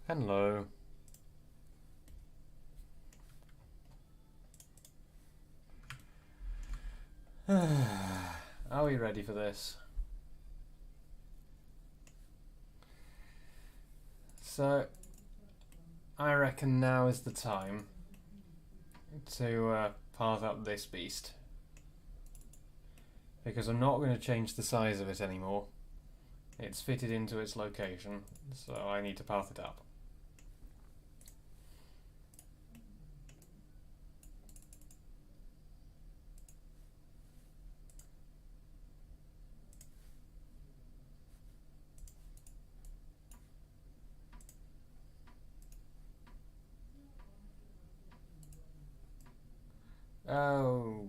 Hello. Are we ready for this? So, I reckon now is the time to path up this beast. Because I'm not going to change the size of it anymore. It's fitted into its location, so I need to path it up. Oh,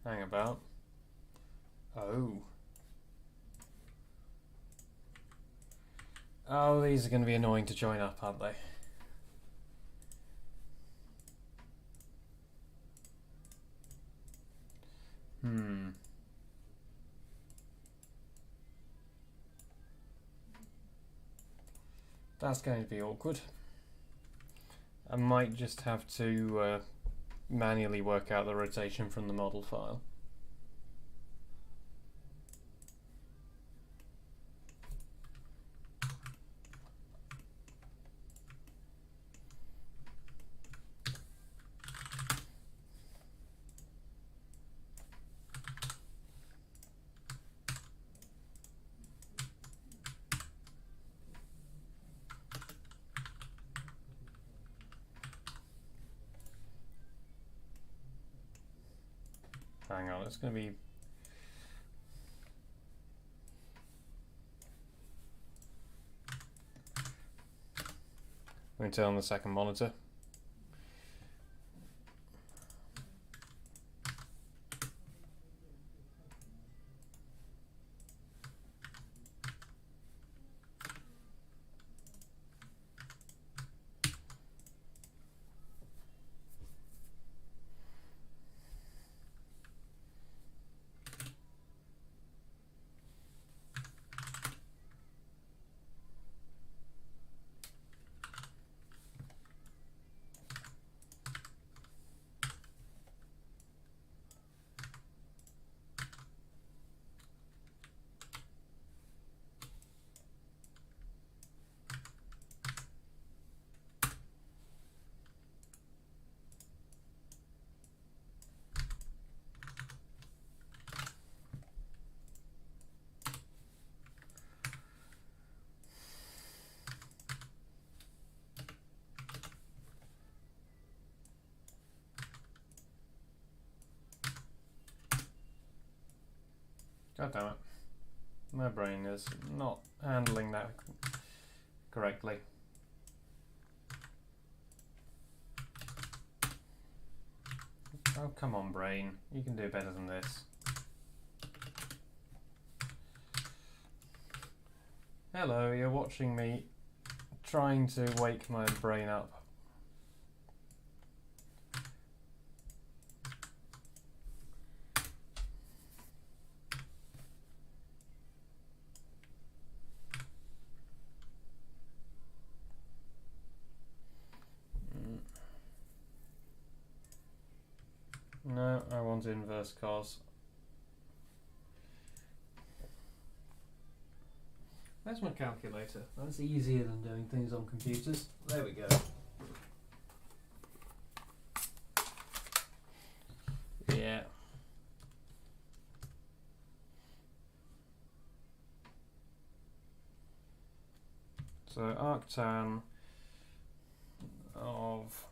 hang about. Oh, these are going to be annoying to join up, aren't they? That's going to be awkward. I might just have to manually work out the rotation from the model file. Hang on, it's going to be... Let me turn on the second monitor. God damn it. My brain is not handling that correctly. Oh, come on, brain. You can do better than this. Hello, you're watching me trying to wake my brain up. No, I want inverse cos. Where's my calculator? That's easier than doing things on computers. There we go. Yeah. So arctan of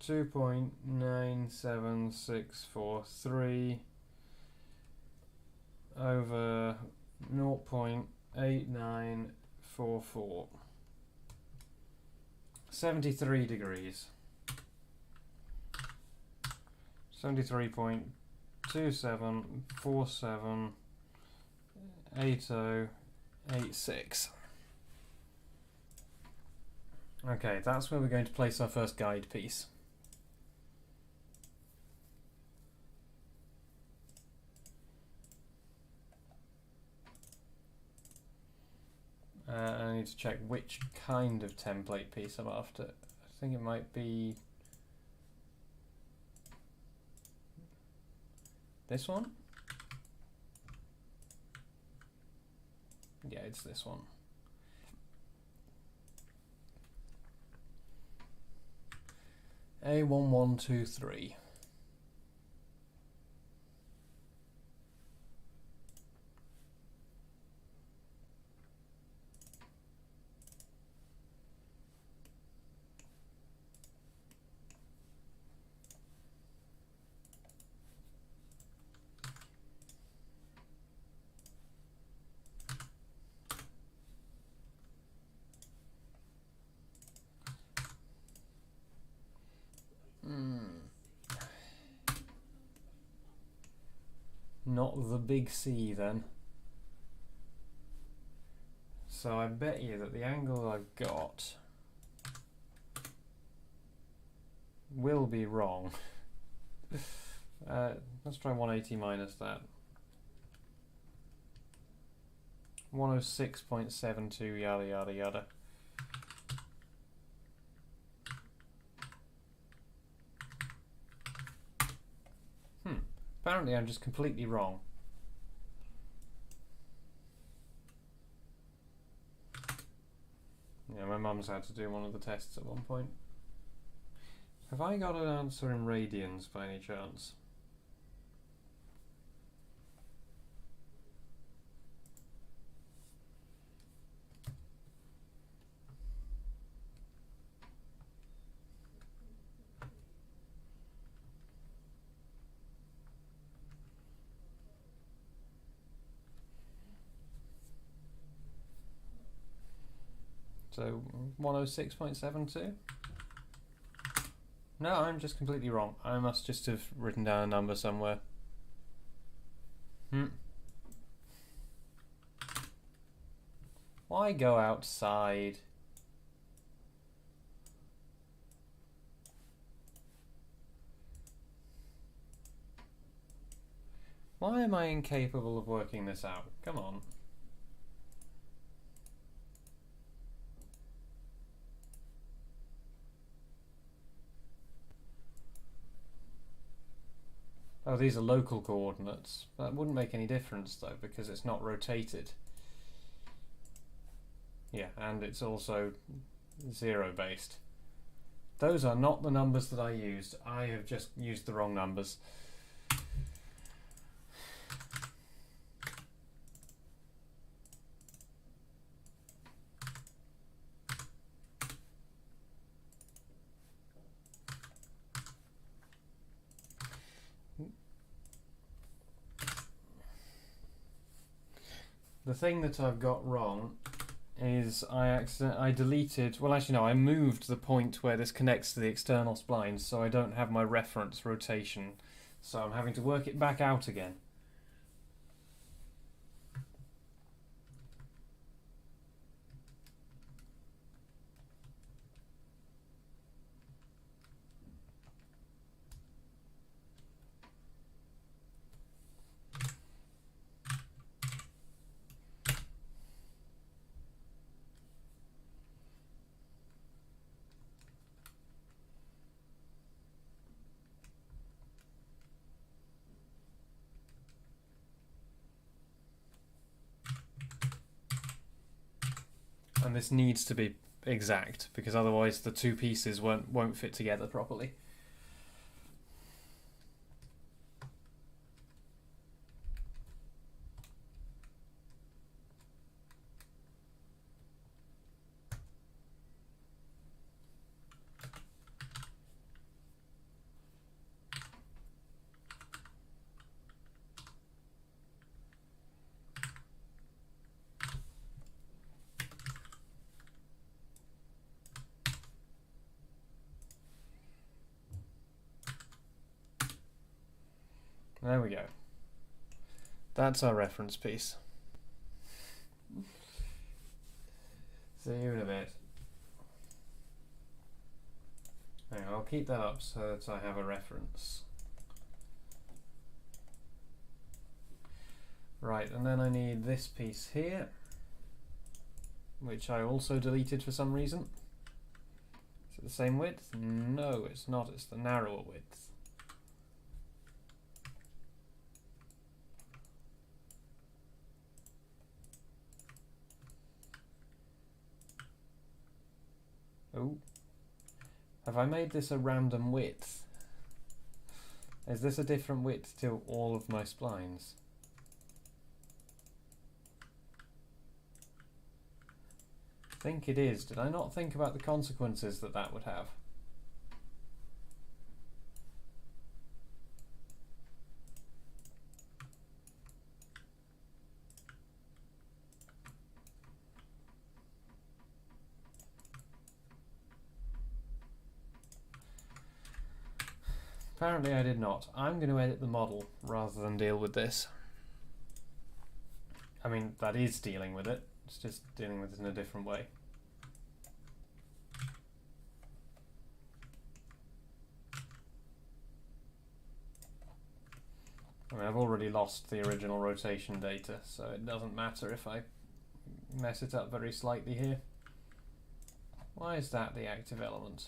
2.97643 over 0.8944. 73 degrees. 73.27478086. Okay, that's where we're going to place our first guide piece. I need to check which kind of template piece I'm after. I think it might be this one. Yeah, it's this one. A1123. Not the big C then. So I bet you that the angle I've got will be wrong. Let's try 180 minus that. 106.72 yada yada yada. Apparently I'm just completely wrong. Yeah, my mum's had to do one of the tests at one point. Have I got an answer in radians by any chance? So 106.72? No, I'm just completely wrong. I must just have written down a number somewhere. Why go outside? Why am I incapable of working this out? Come on. Oh, these are local coordinates. That wouldn't make any difference though, because it's not rotated. Yeah, and it's also zero based. Those are not the numbers that I used. I have just used the wrong numbers. The thing that I've got wrong is I deleted, well actually no, I moved the point where this connects to the external splines, so I don't have my reference rotation, so I'm having to work it back out again. And this needs to be exact, because otherwise the two pieces won't fit together properly. There we go. That's our reference piece. See you in a bit. Hang on, I'll keep that up so that I have a reference. Right, and then I need this piece here. which I also deleted for some reason. Is it the same width? No, it's not. It's the narrower width. Oh. Have I made this a random width? Is this a different width to all of my splines? I think it is. Did I not think about the consequences that that would have? Apparently I did not. I'm going to edit the model rather than deal with this. I mean, that is dealing with it. It's just dealing with it in a different way. I mean, I've already lost the original rotation data, so it doesn't matter if I mess it up very slightly here. Why is that the active element?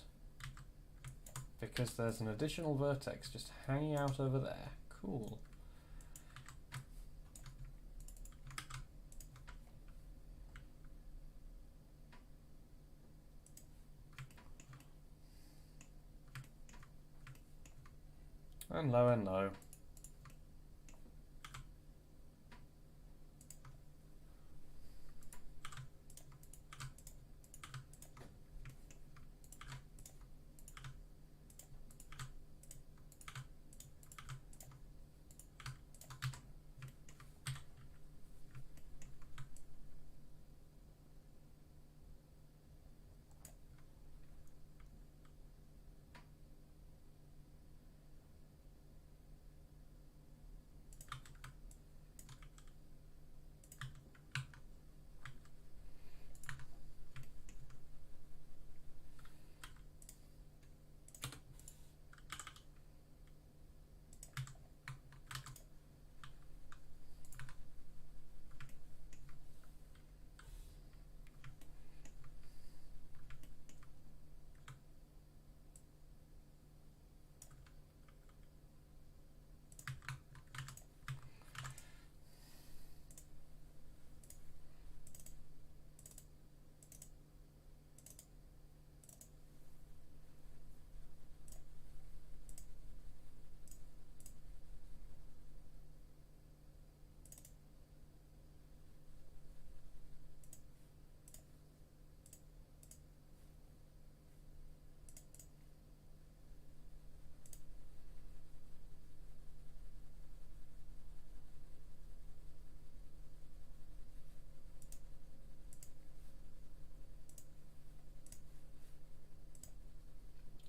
Because there's an additional vertex just hanging out over there. Cool. And low and low.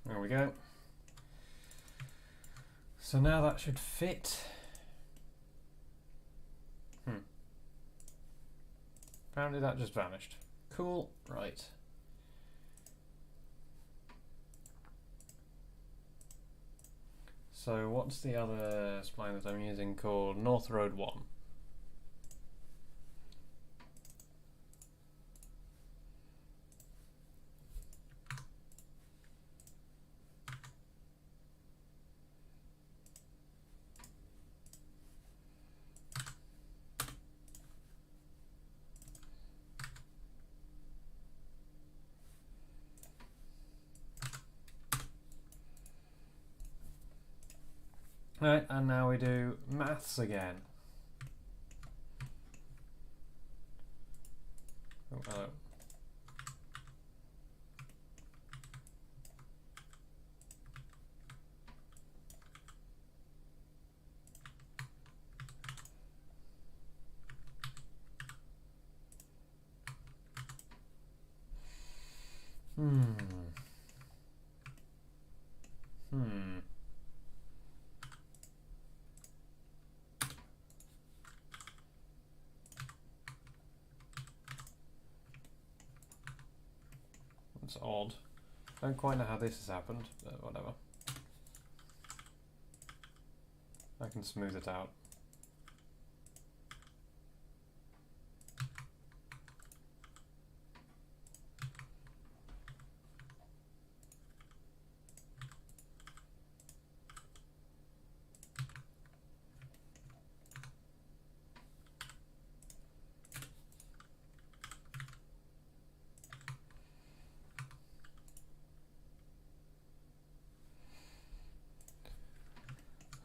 There we go. So now that should fit. Apparently that just vanished. Cool, right. So what's the other spline that I'm using called North Road 1? Right, and now we do maths again. Oh, hello. That's odd. Don't quite know how this has happened, but whatever. I can smooth it out.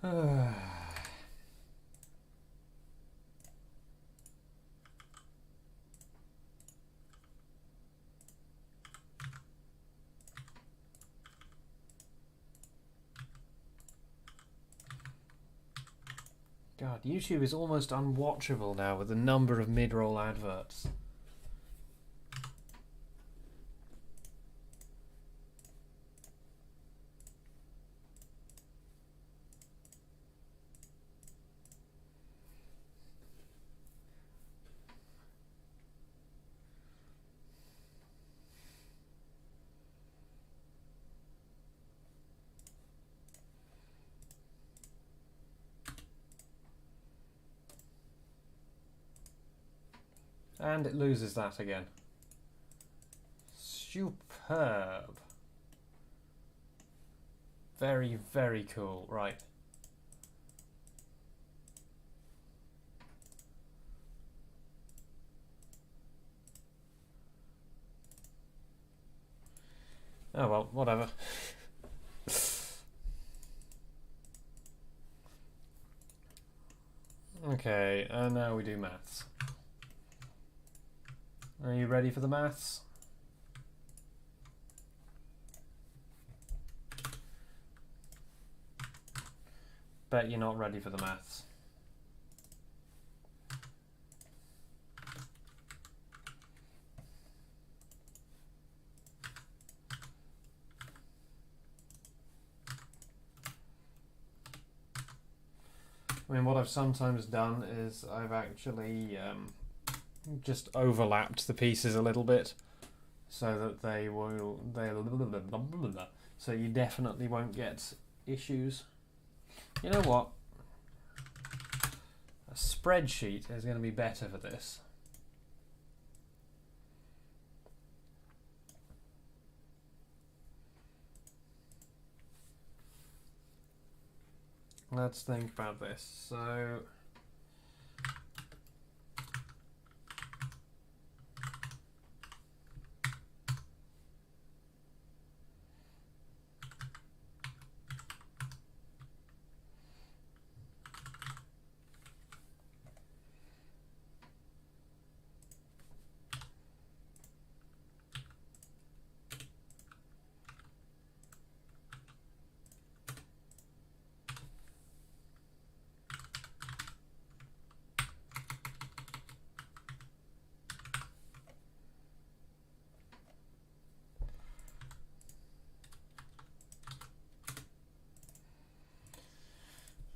God, YouTube is almost unwatchable now with the number of mid-roll adverts. And it loses that again. Superb. Very, very cool. Right. Oh well, whatever. Okay, and now we do maths. Are you ready for the maths? Bet you're not ready for the maths. I mean, what I've sometimes done is I've actually just overlapped the pieces a little bit so that so you definitely won't get issues. You know what? A spreadsheet is going to be better for this. Let's think about this. So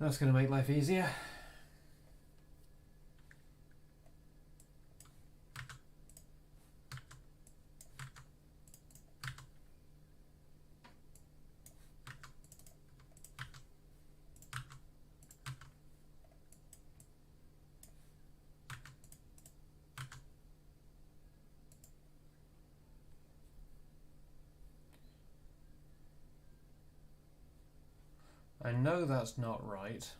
that's going to make life easier. I know that's not right.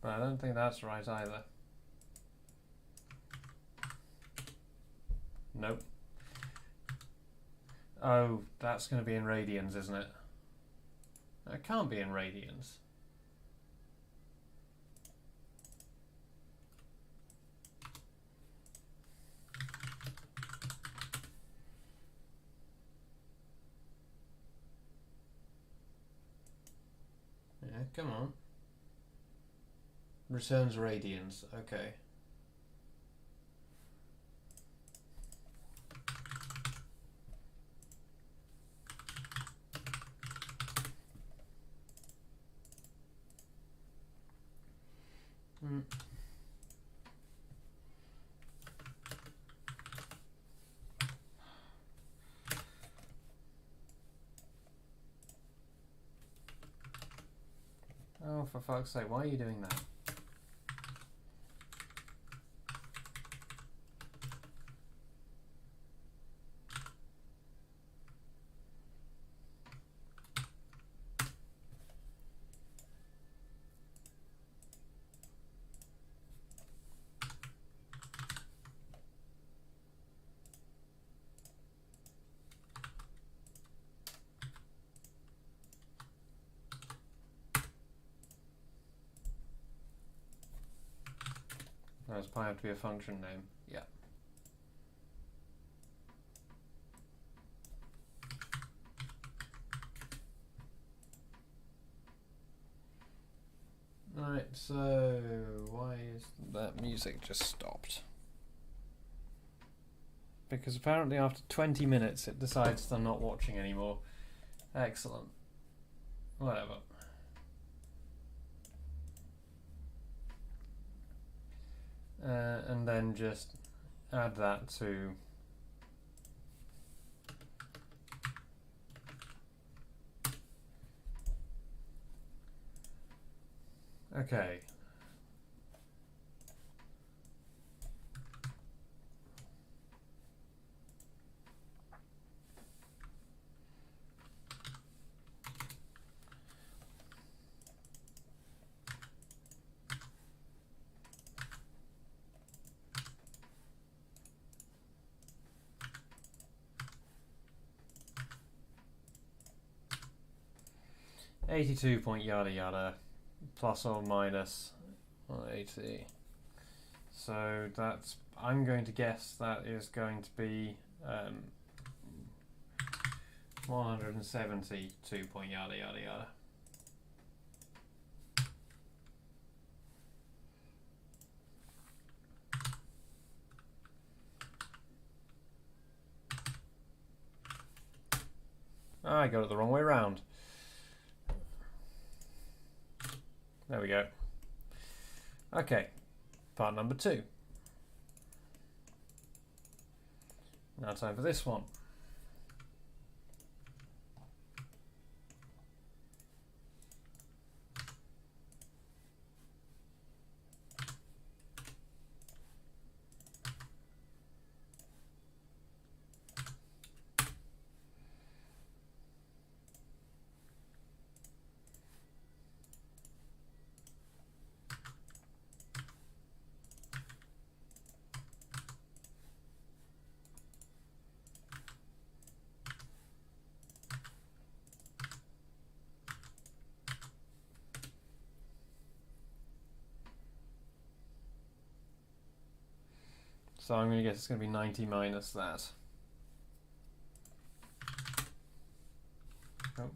But I don't think that's right either. Nope. Oh, that's going to be in radians, isn't it? It can't be in radians. Yeah, come on. Returns radians, okay. Oh, for fuck's sake, why are you doing that? Does pi have to be a function name? Yeah. Right, so why is that music just stopped? Because apparently after 20 minutes it decides they're not watching anymore. Excellent. Whatever. And then just add that to okay. $82 point yada yada plus or minus 180. So that's, I'm going to guess that is going to be 172 point yada yada yada. I got it the wrong way round. There we go. Okay, part number 2. Now time for this one. So I'm going to guess it's going to be 90 minus that. Oh.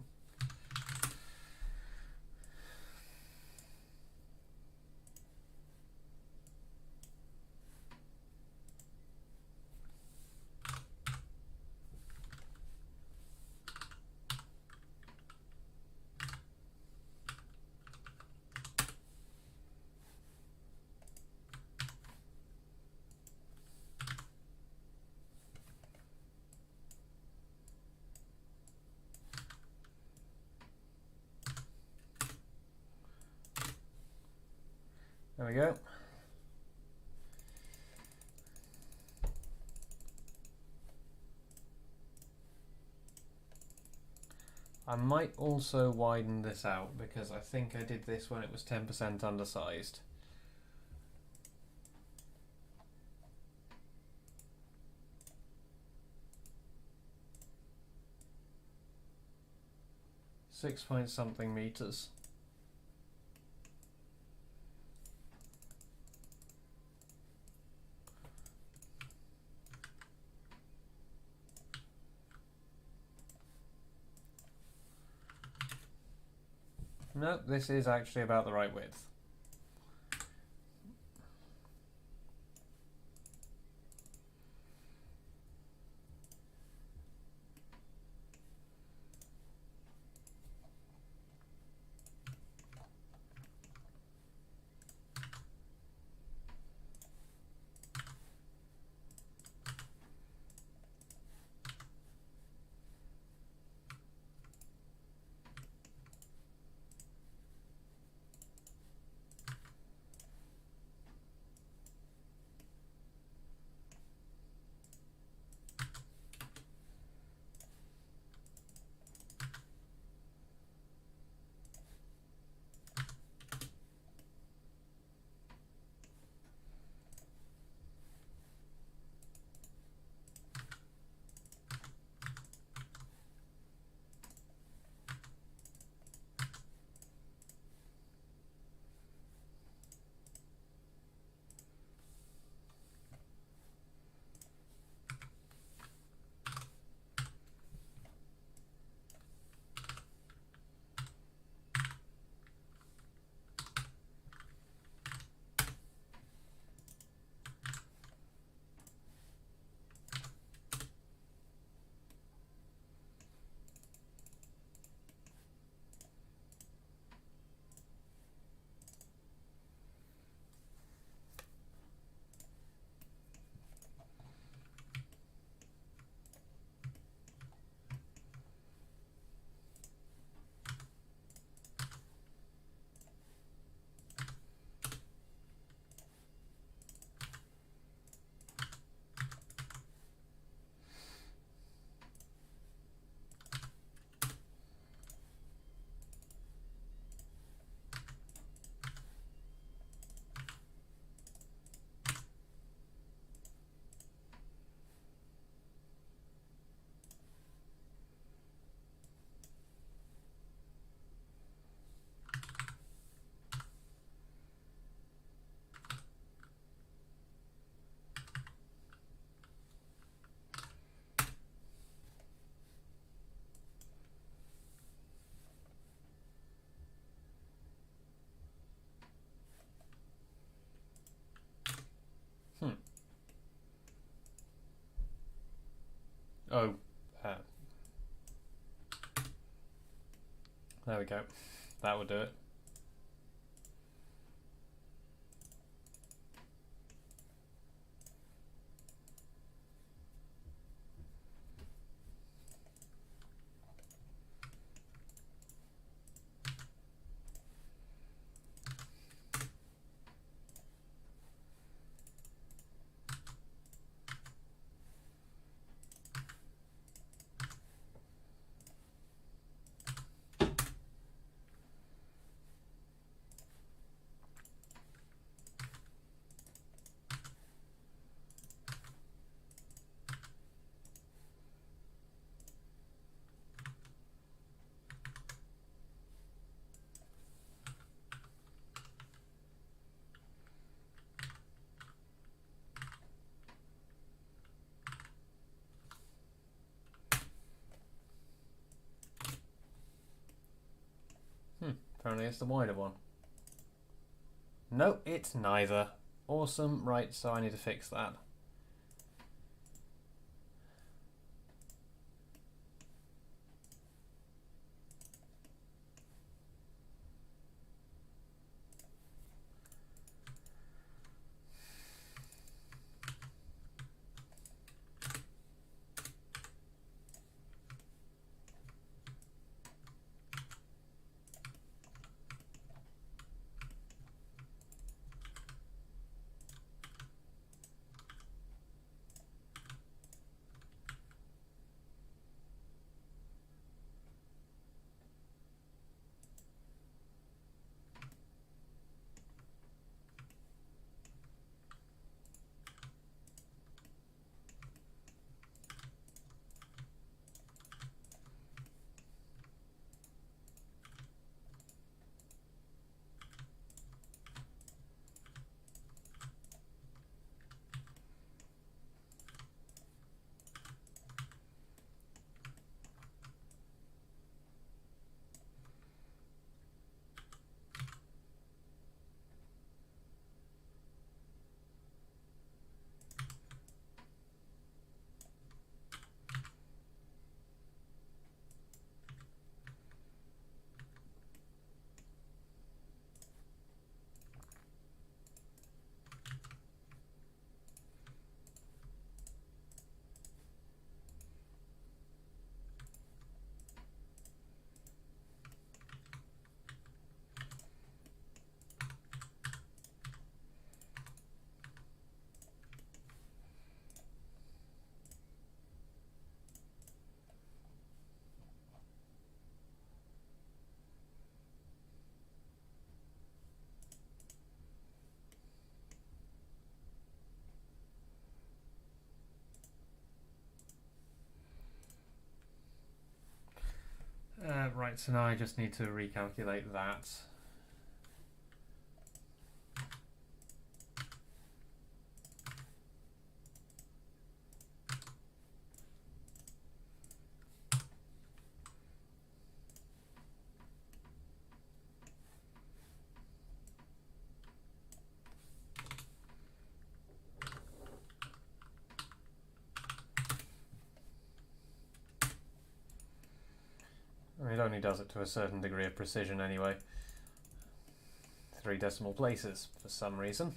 There we go. I might also widen this out because I think I did this when it was 10% undersized. Six point something meters. No, this is actually about the right width. Oh, there we go. That would do it. Apparently it's the wider one. No, it's neither. Awesome. Right, so I need to fix that. Right, so now I just need to recalculate that. It only does it to a certain degree of precision anyway. 3 decimal places for some reason.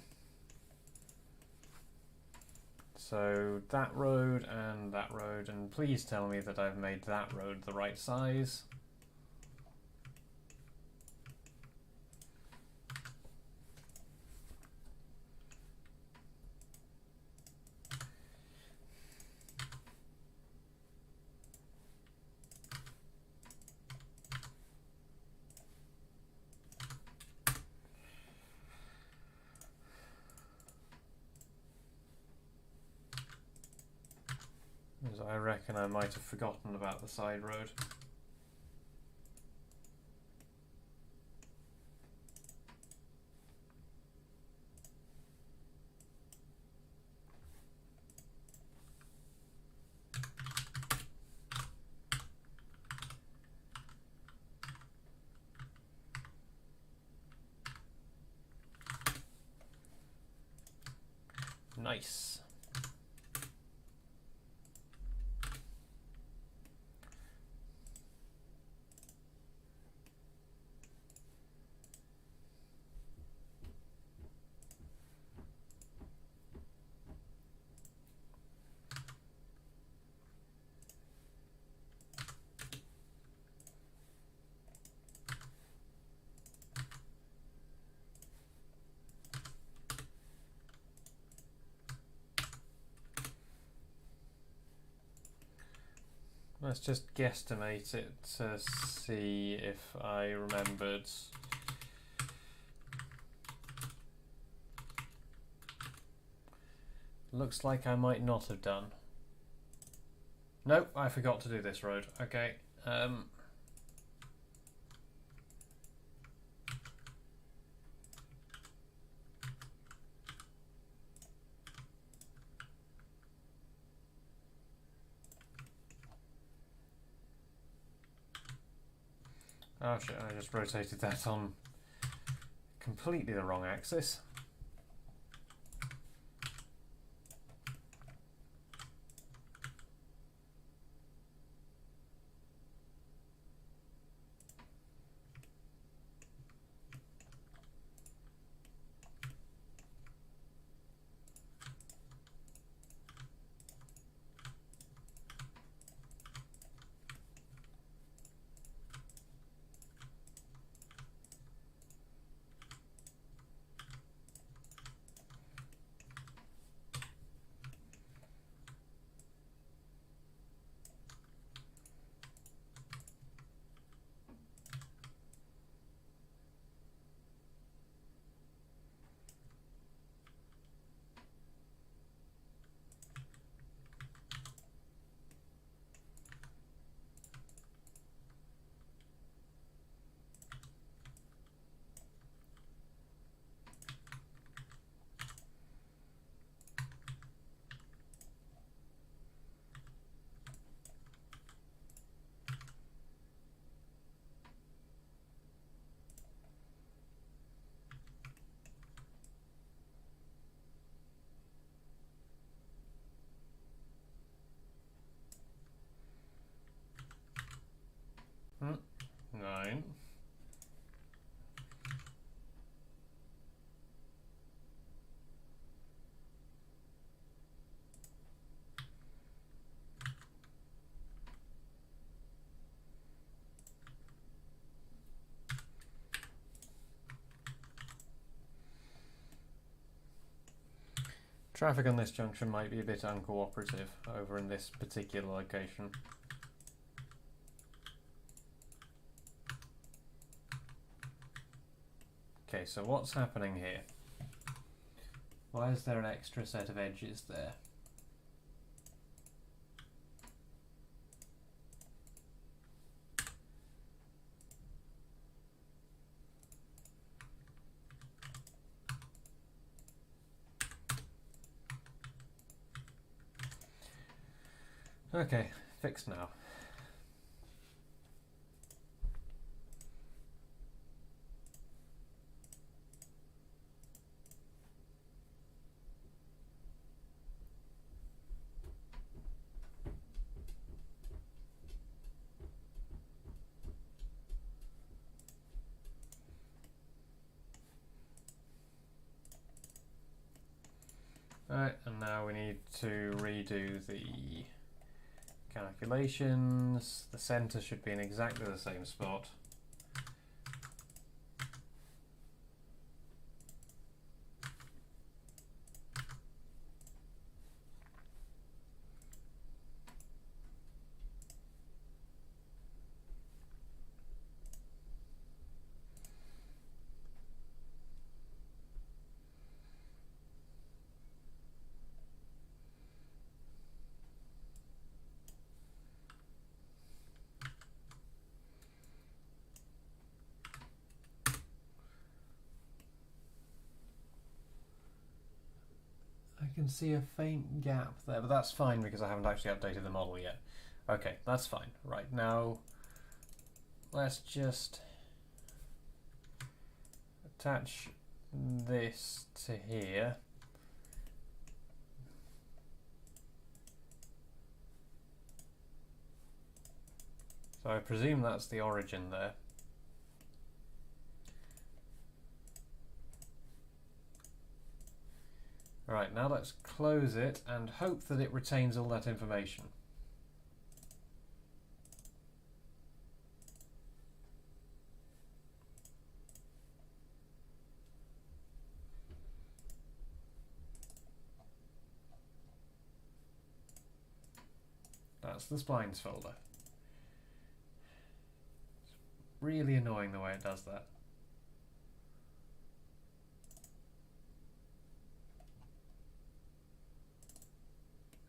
So that road, and please tell me that I've made that road the right size. Because I reckon I might have forgotten about the side road. Nice. Let's just guesstimate it to see if I remembered. Looks like I might not have done. Nope, I forgot to do this road. Okay. Oh shit, I just rotated that on completely the wrong axis. Nine. Traffic on this junction might be a bit uncooperative over in this particular location. Okay, so what's happening here? Why is there an extra set of edges there? Okay, fixed now. Alright, and now we need to redo the calculations. The centre should be in exactly the same spot. I can see a faint gap there, but that's fine because I haven't actually updated the model yet. Okay, that's fine. Right, now let's just attach this to here. So I presume that's the origin there. Right, now let's close it and hope that it retains all that information. That's the splines folder. really annoying the way it does that.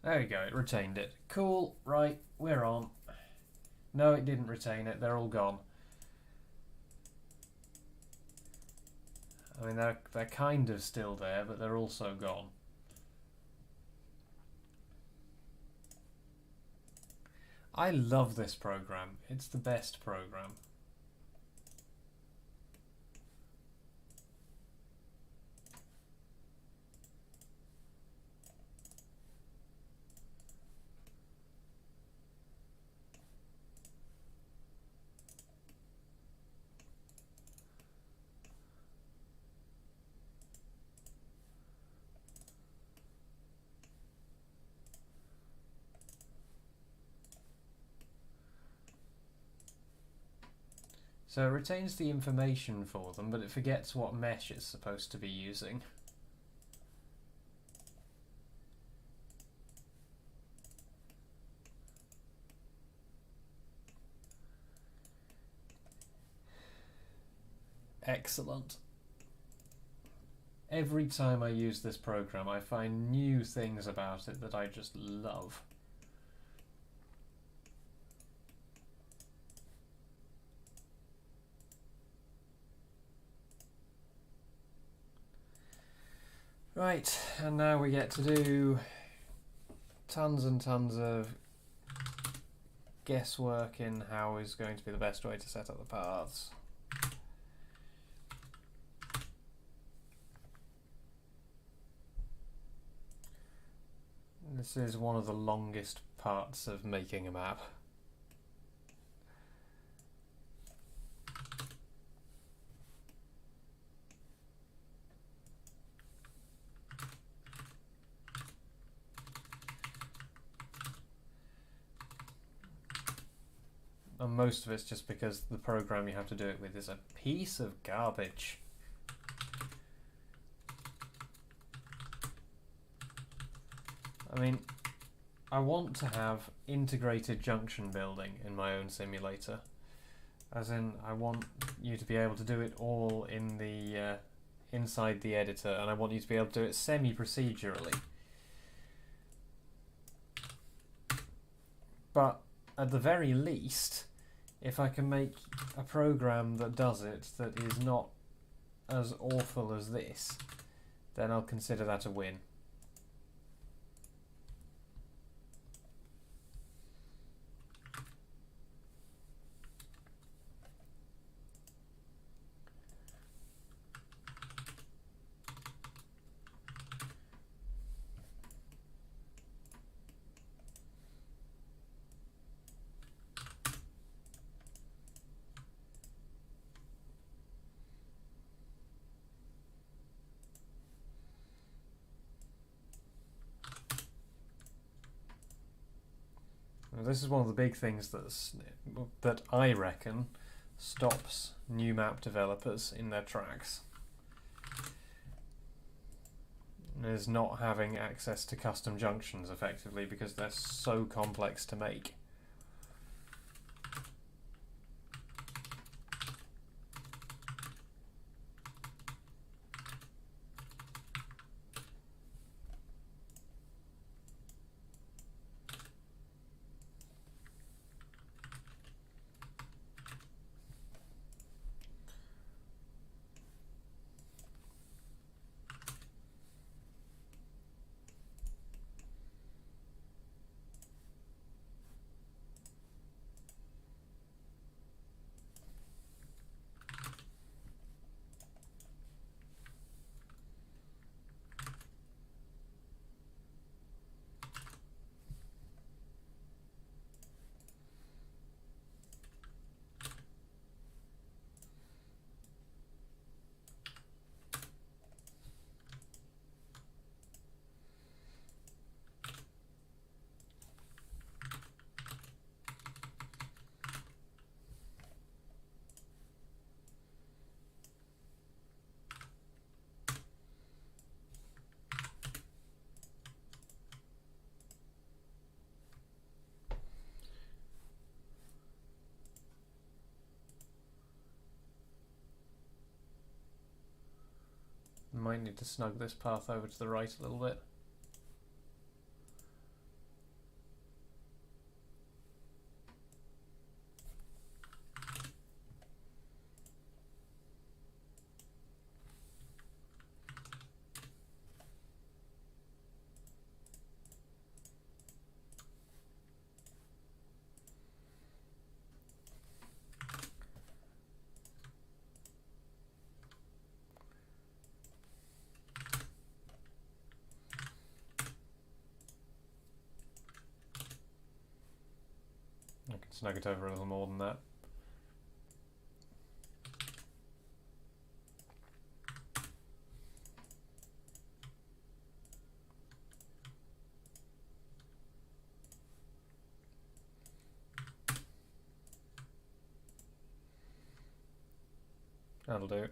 There we go, it retained it. Cool, right, we're on. No, it didn't retain it, they're all gone. I mean, they're kind of still there, but they're also gone. I love this program. It's the best program. So it retains the information for them, but it forgets what mesh it's supposed to be using. Excellent. Every time I use this program, I find new things about it that I just love. Right, and now we get to do tons and tons of guesswork in how is going to be the best way to set up the paths. This is one of the longest parts of making a map. And most of it's just because the program you have to do it with is a piece of garbage. I mean, I want to have integrated junction building in my own simulator. As in, I want you to be able to do it all in the inside the editor, and I want you to be able to do it semi-procedurally. But at the very least, if I can make a program that does it that is not as awful as this, then I'll consider that a win. This is one of the big things that I reckon stops new map developers in their tracks. Is not having access to custom junctions effectively because they're so complex to make. might need to snug this path over to the right a little bit. I can snug it over a little more than that. That'll do.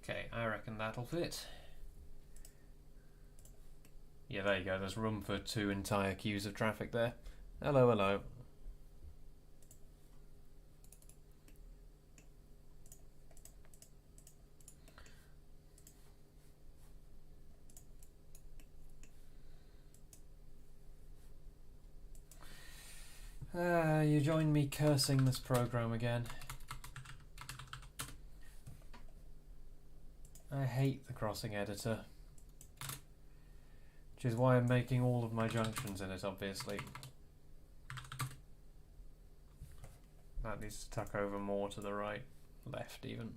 Okay, I reckon that'll fit. Yeah, there you go. There's room for 2 entire queues of traffic there. Hello, hello. You join me cursing this program again. I hate the crossing editor. Which is why I'm making all of my junctions in it, obviously. That needs to tuck over more to the right, left even.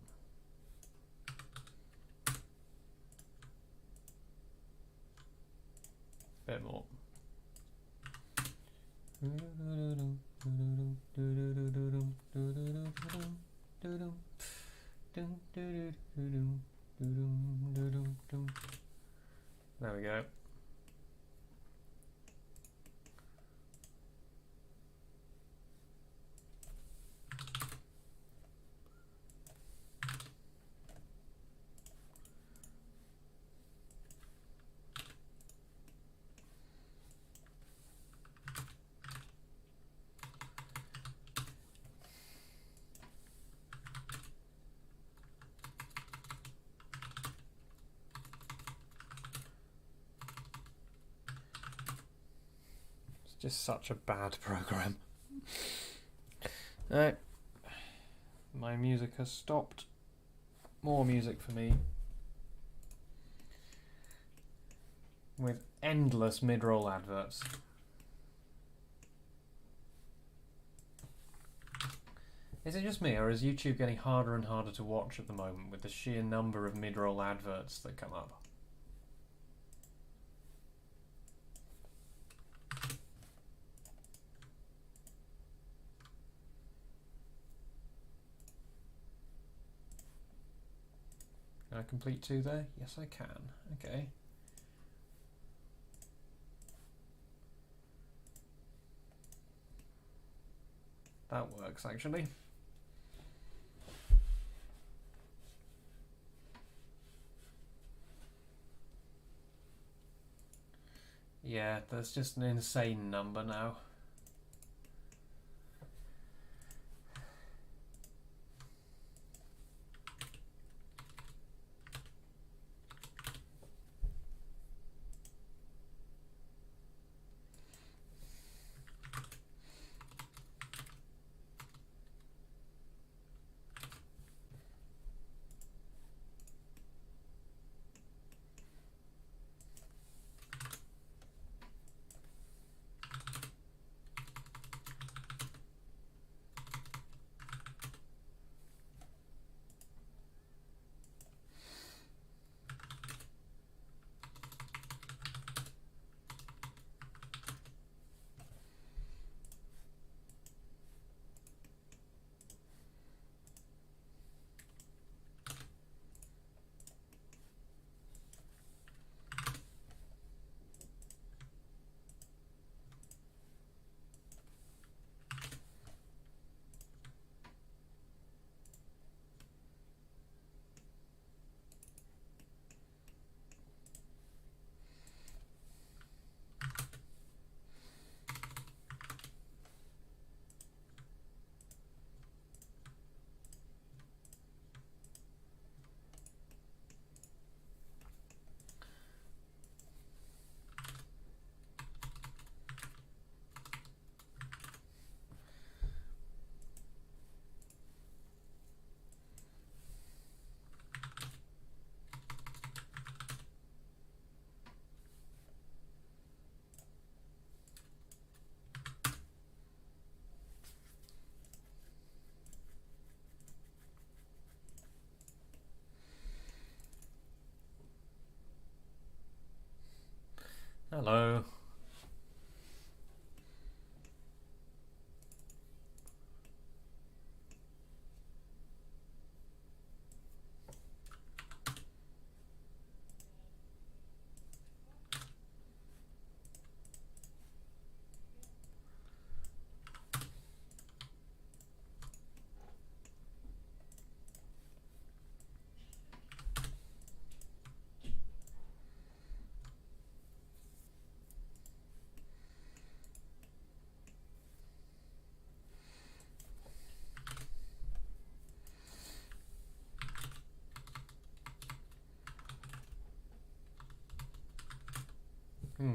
Bit more. There we go. Just such a bad program. Right. My music has stopped. More music for me. With endless mid-roll adverts. Is it just me, or is YouTube getting harder and harder to watch at the moment with the sheer number of mid-roll adverts that come up? Can I complete 2 there? Yes, I can. Okay. That works, actually. Yeah, that's just an insane number now. Hello.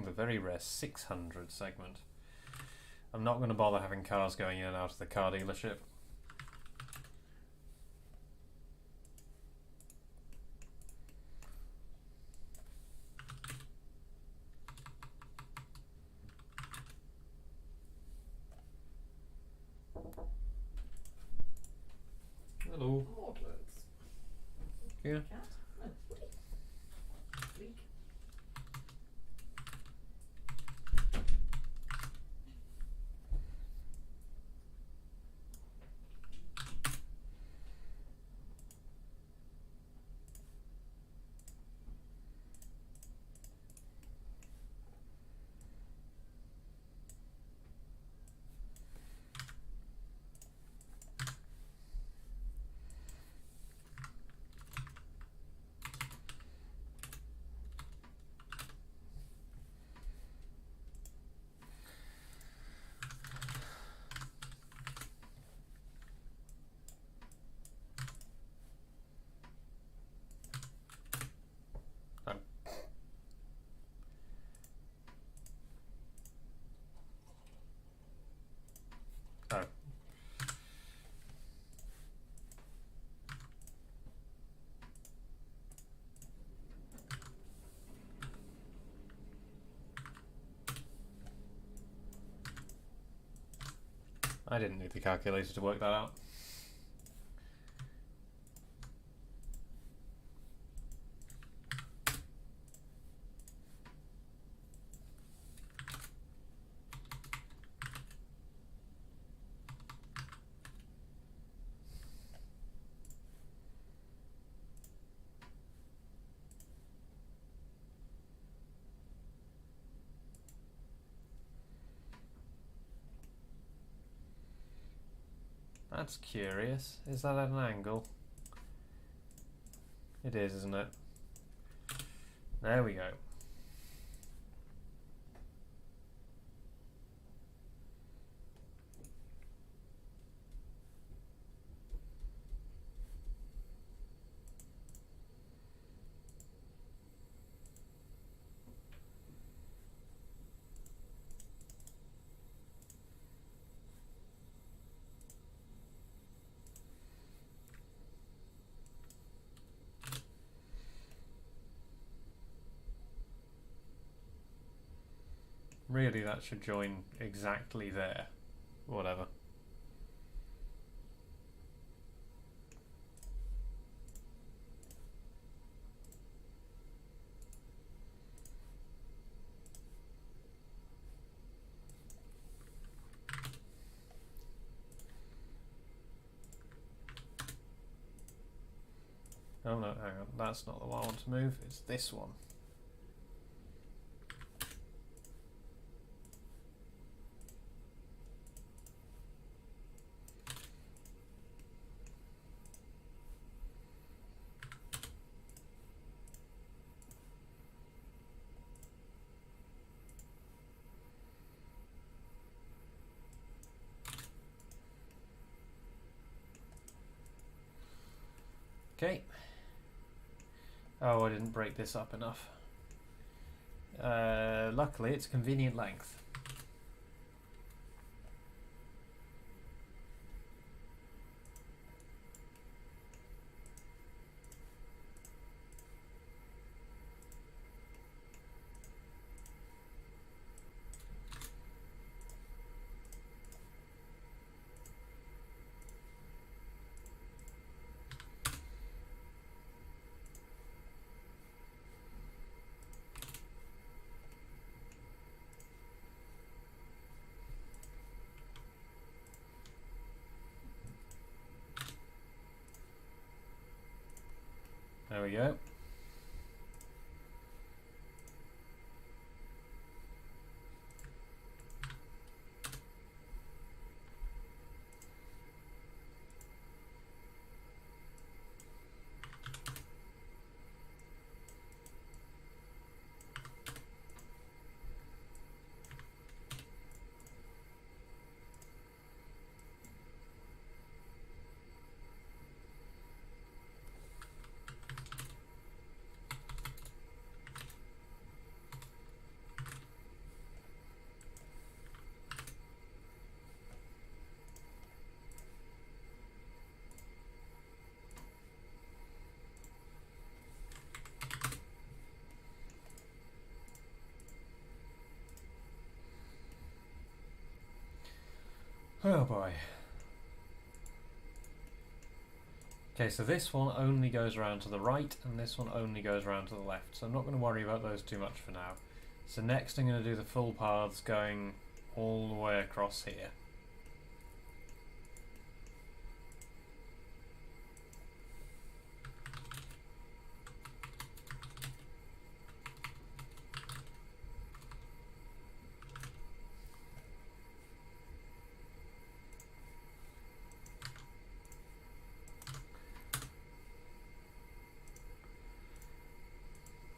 The very rare 600 segment. I'm not going to bother having cars going in and out of the car dealership. Hello. Mortlets. Yeah. Cat? No, Woody. Bleak. Oh. I didn't need the calculator to work that out. That's curious. Is that at an angle? It is, isn't it? There we go. Really, that should join exactly there. Whatever. Oh no, hang on. That's not the one I want to move. It's this one. Okay. Oh, I didn't break this up enough. Luckily, it's convenient length. There we go. Oh boy. Okay, so this one only goes around to the right, and this one only goes around to the left, so I'm not going to worry about those too much for now. So next I'm going to do the full paths going all the way across here.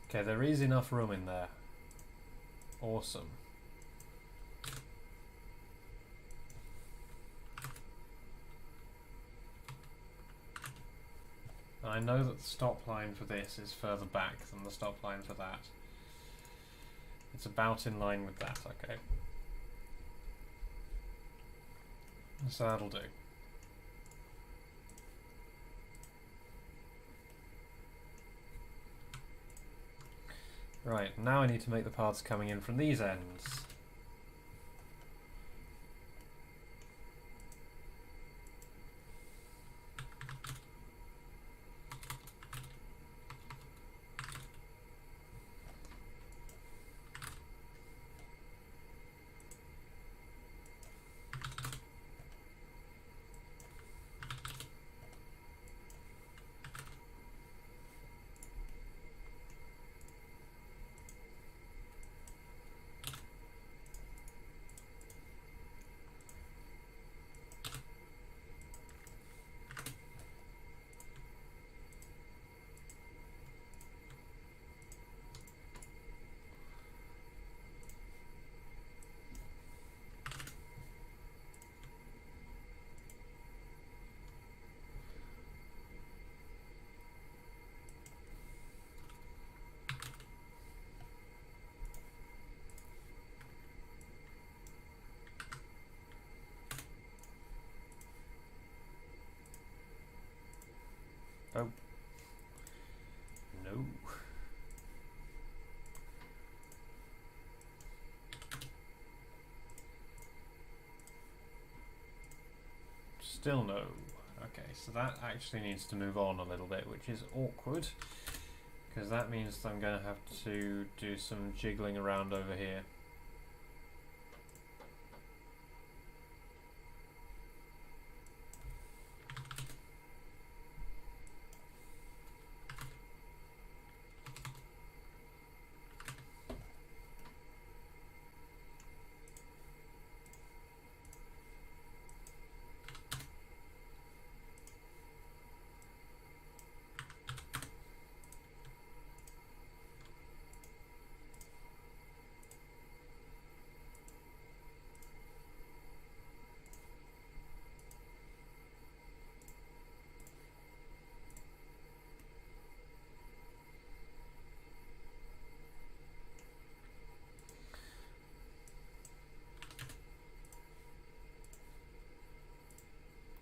Okay, there is enough room in there. Awesome. I know that the stop line for this is further back than the stop line for that. It's about in line with that, okay. So that'll do. Right, now I need to make the paths coming in from these ends. Oh. No. Still no. Okay, so that actually needs to move on a little bit, which is awkward, because that means that I'm going to have to do some jiggling around over here.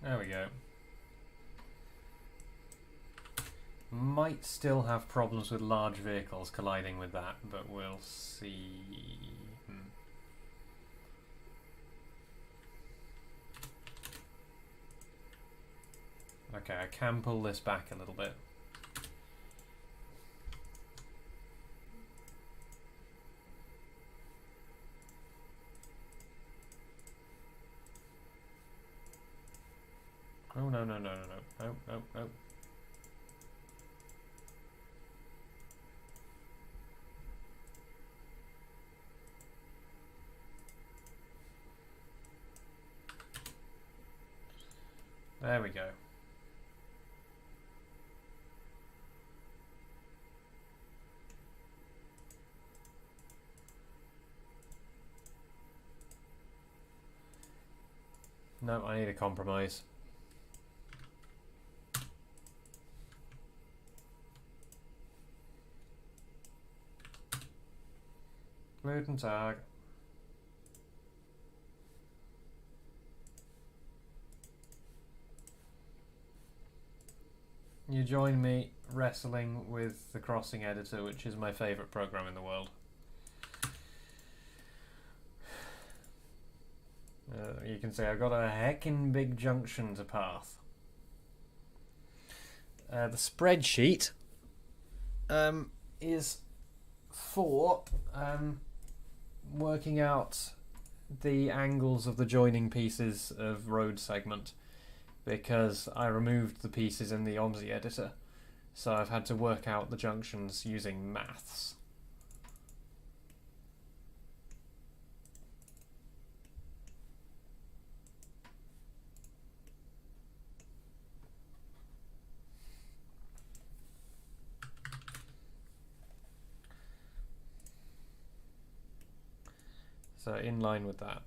There we go. Might still have problems with large vehicles colliding with that, but we'll see. Okay, I can pull this back a little bit. Oh, no, no, no, no, no, no, no, no. There we go. No, I need a compromise. Guten Tag. You join me wrestling with the crossing editor, which is my favourite program in the world. You can see I've got a heckin' big junction to path. The spreadsheet is for working out the angles of the joining pieces of road segment, because I removed the pieces in the OMSI editor, so I've had to work out the junctions using maths. So in line with that.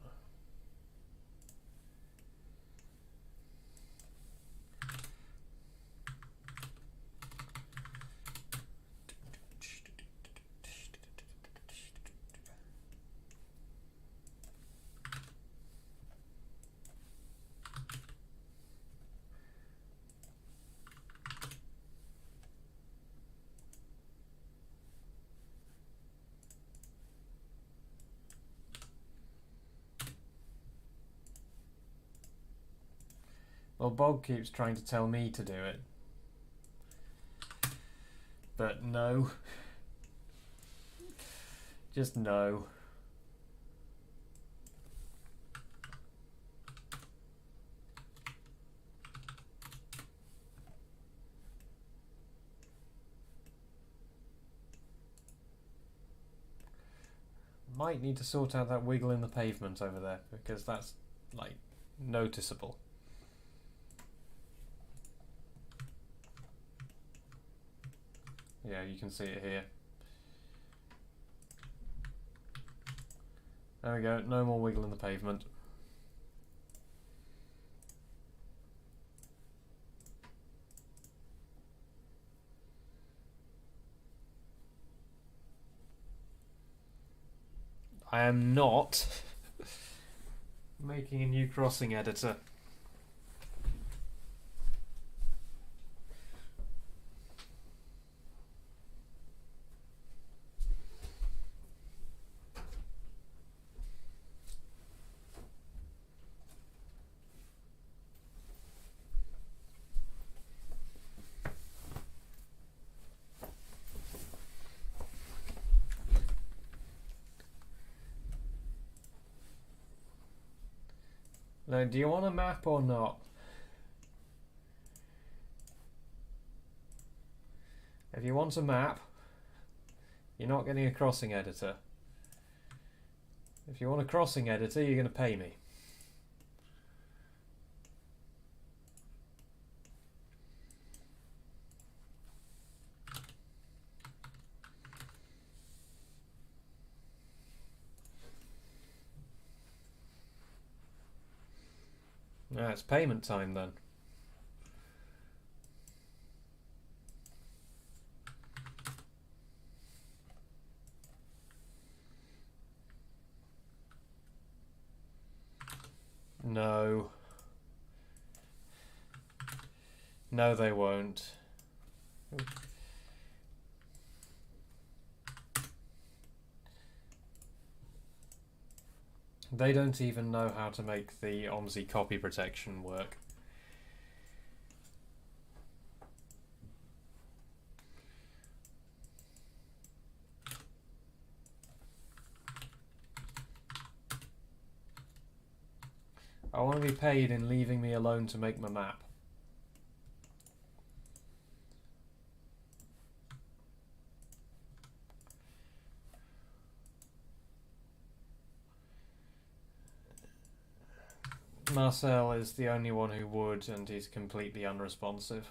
Well, Bob keeps trying to tell me to do it. But no. Just no. Might need to sort out that wiggle in the pavement over there, because that's, like, noticeable. Yeah, you can see it here. There we go, no more wiggle in the pavement. I am not making a new crossing editor. Now, do you want a map or not? If you want a map, you're not getting a crossing editor. If you want a crossing editor, you're going to pay me. Ah, it's payment time then. No. No, they won't. They don't even know how to make the OMSI copy protection work. I want to be paid in leaving me alone to make my map. Marcel is the only one who would, and he's completely unresponsive.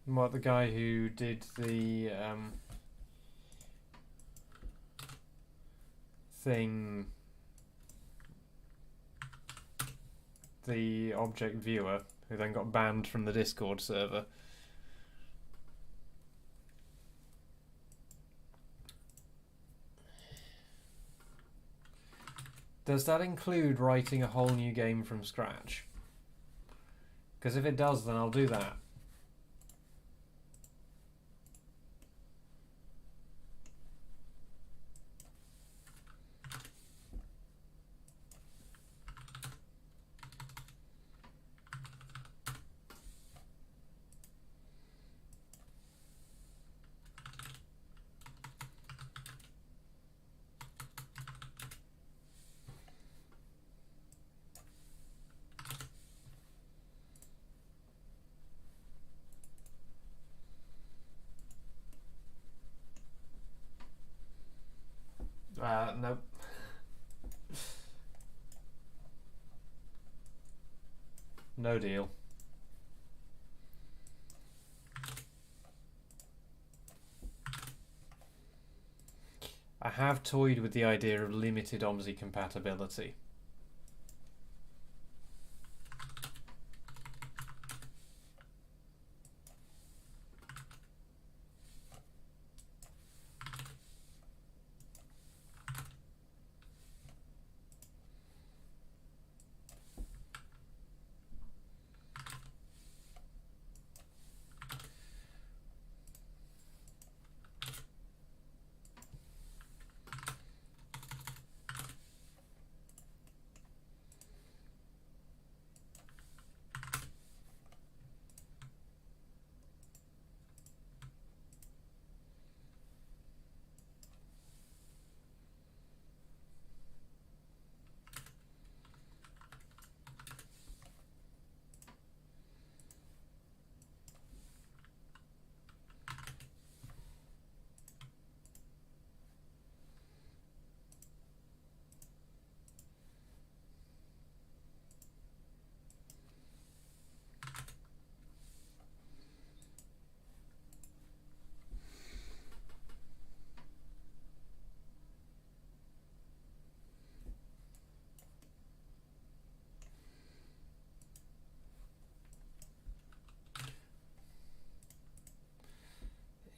What, the guy who did the thing, the object viewer, who then got banned from the Discord server. Does that include writing a whole new game from scratch? Because if it does, then I'll do that. Nope. No deal. I have toyed with the idea of limited OMSI compatibility.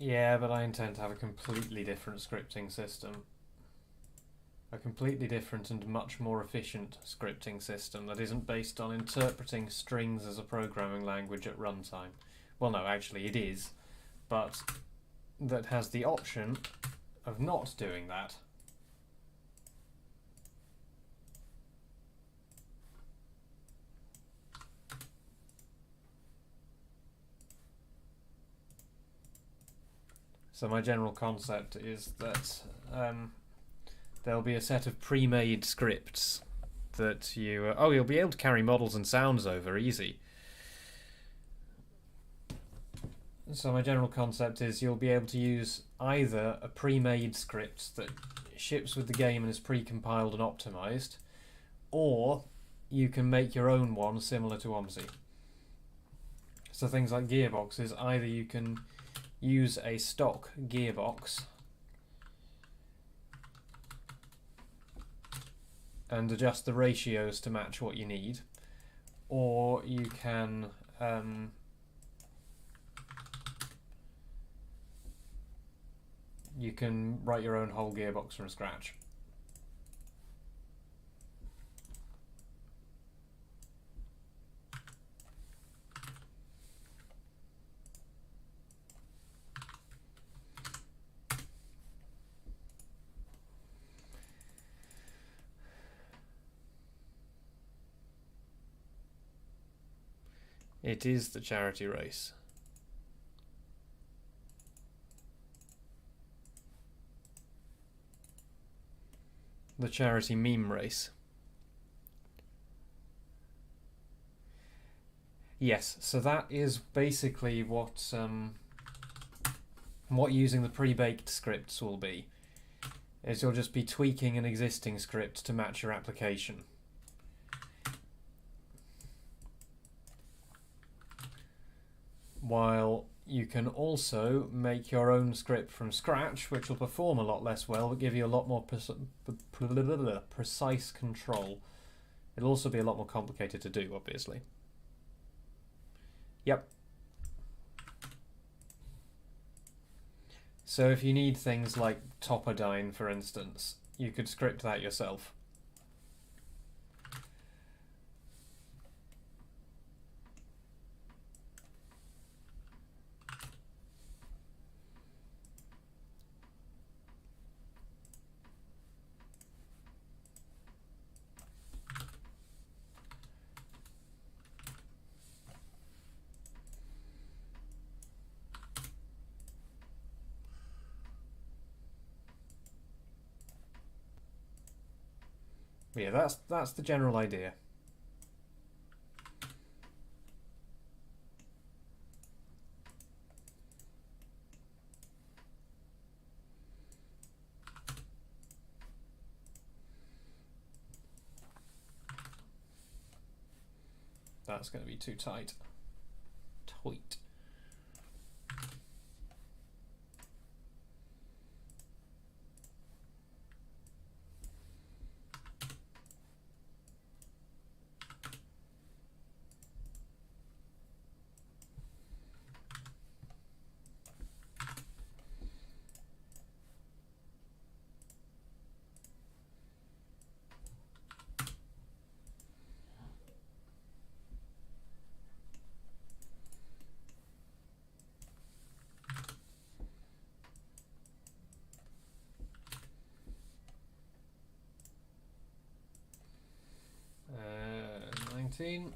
Yeah, but I intend to have a completely different scripting system. A completely different and much more efficient scripting system that isn't based on interpreting strings as a programming language at runtime. Well, no, actually it is, but that has the option of not doing that. So my general concept is that there'll be a set of pre-made scripts that you'll be able to carry models and sounds over easy. So my general concept is you'll be able to use either a pre-made script that ships with the game and is pre-compiled and optimized, or you can make your own one similar to OMSI. So things like gearboxes, either you can use a stock gearbox and adjust the ratios to match what you need, or you can write your own whole gearbox from scratch. It is the charity race. the charity meme race. Yes, so that is basically what using the pre-baked scripts will be. Is you'll just be tweaking an existing script to match your application. While you can also make your own script from scratch, which will perform a lot less well, but give you a lot more precise control. It'll also be a lot more complicated to do, obviously. Yep. So if you need things like Topodyne, for instance, you could script that yourself. Yeah, that's the general idea. That's going to be too tight. Tight. Uh, 19.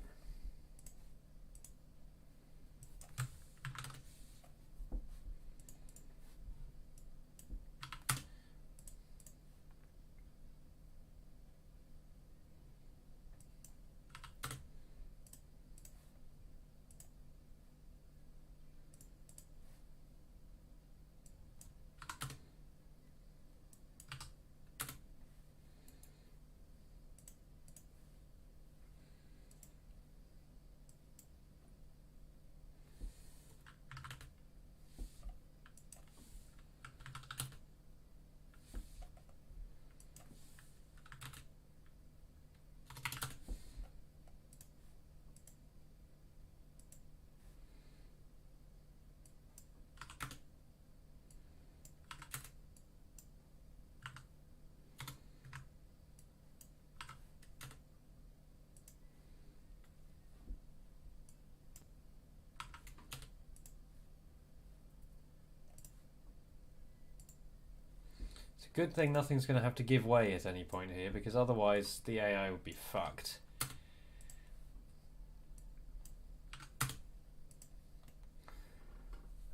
Good thing nothing's going to have to give way at any point here, because otherwise the AI would be fucked.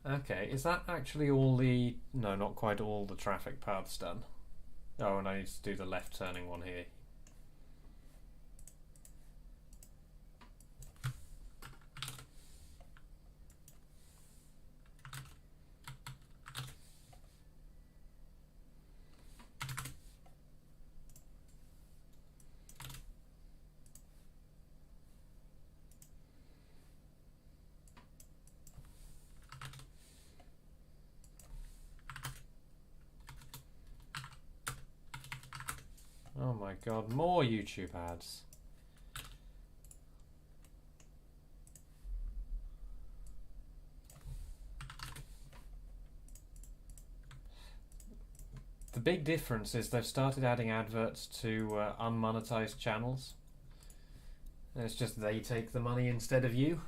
Okay, is that actually all the... No, not quite all the traffic paths done. Oh, and I need to do the left turning one here. Oh my god, more YouTube ads. The big difference is they've started adding adverts to unmonetized channels. And it's just they take the money instead of you.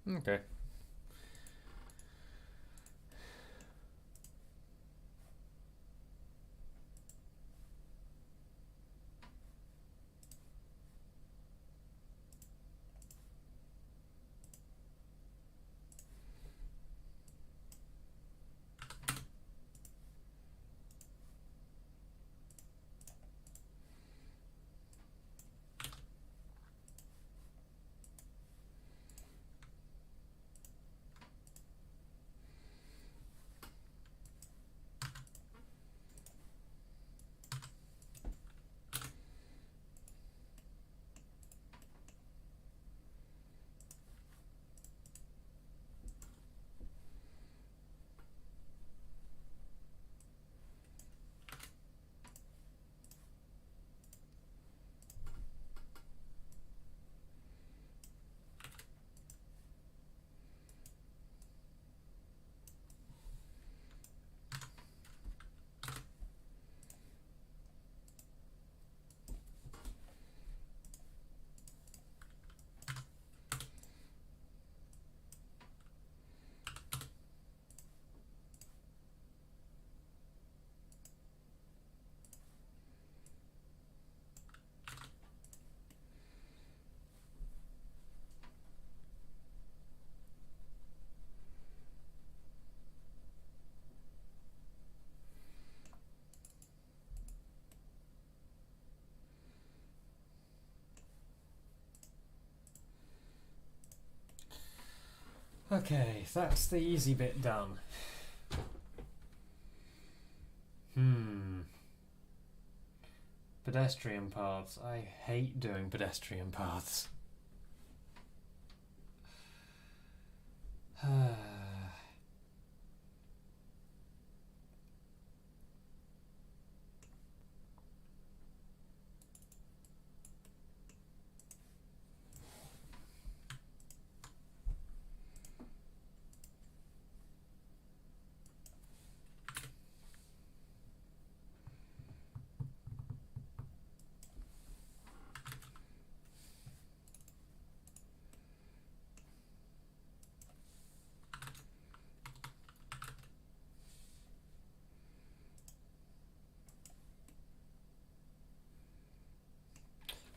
Okay. Okay, that's the easy bit done. Pedestrian paths. I hate doing pedestrian paths.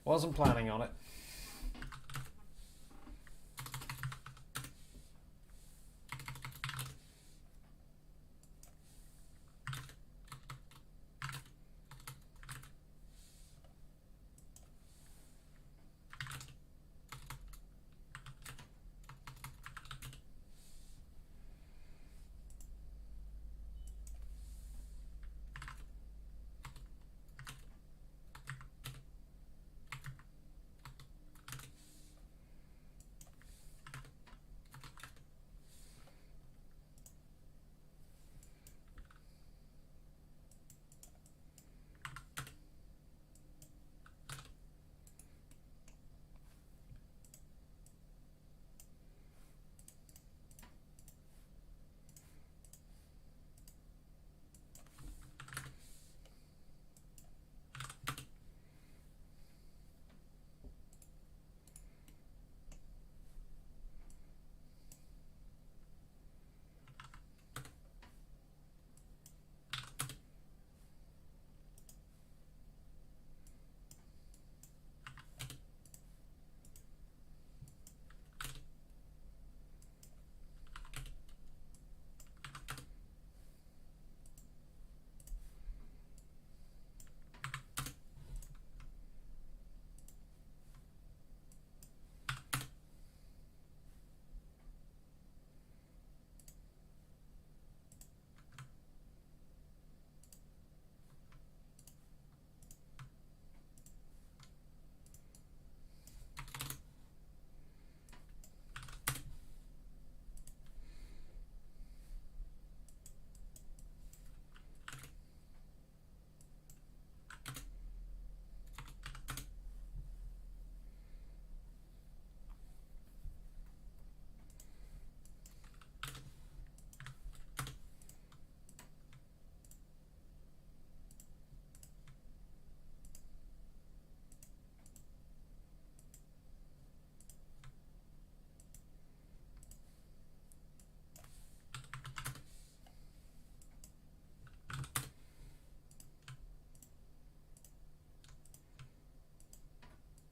Wasn't planning on it.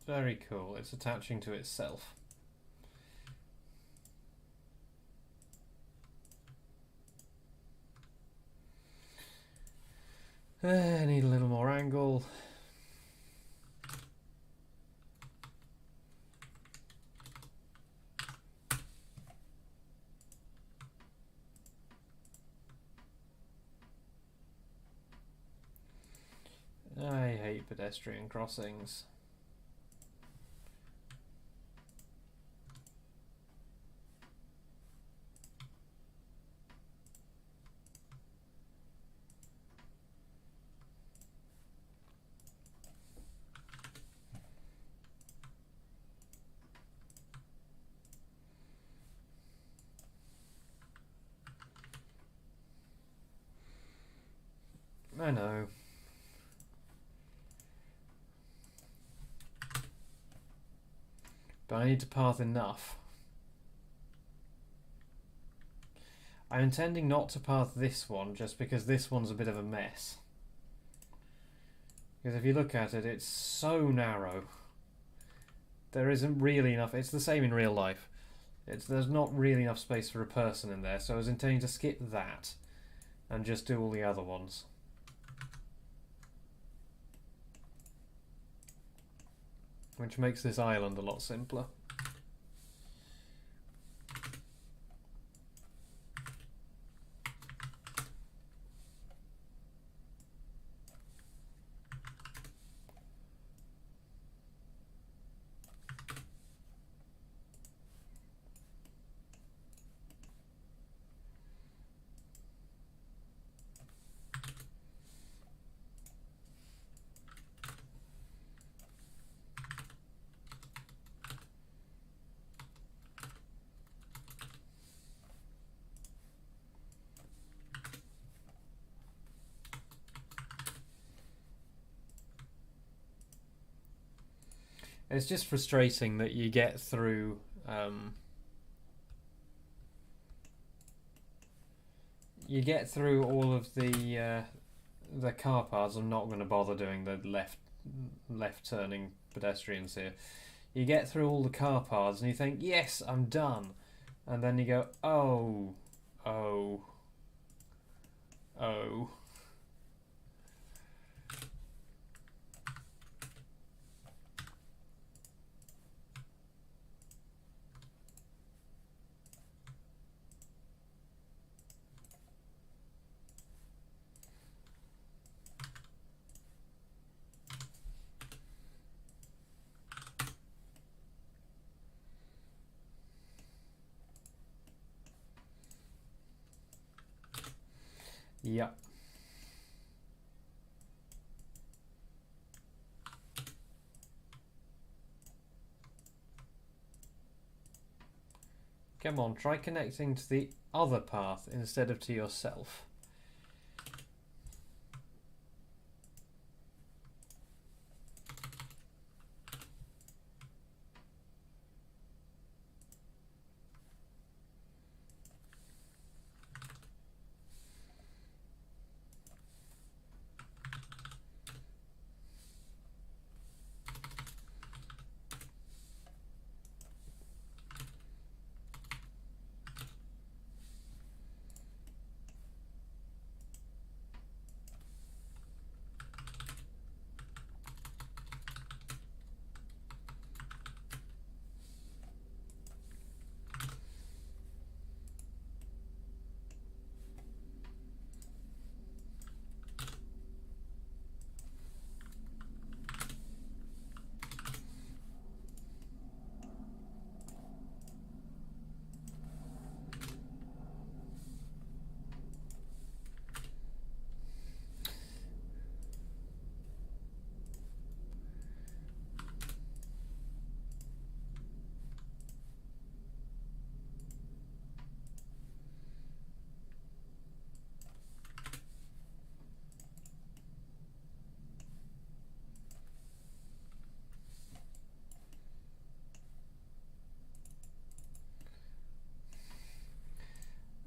Very cool. It's attaching to itself. Need a little more angle. I hate pedestrian crossings. I know. But I need to path enough. I'm intending not to path this one just because this one's a bit of a mess. Because if you look at it, it's so narrow. There isn't really enough. It's the same in real life. There's not really enough space for a person in there, so I was intending to skip that and just do all the other ones. Which makes this island a lot simpler. It's just frustrating that you get through all of the car paths. I'm not going to bother doing the left turning pedestrians here. You get through all the car paths and you think, yes, I'm done, and then you go, oh. Yeah. Come on, try connecting to the other path instead of to yourself.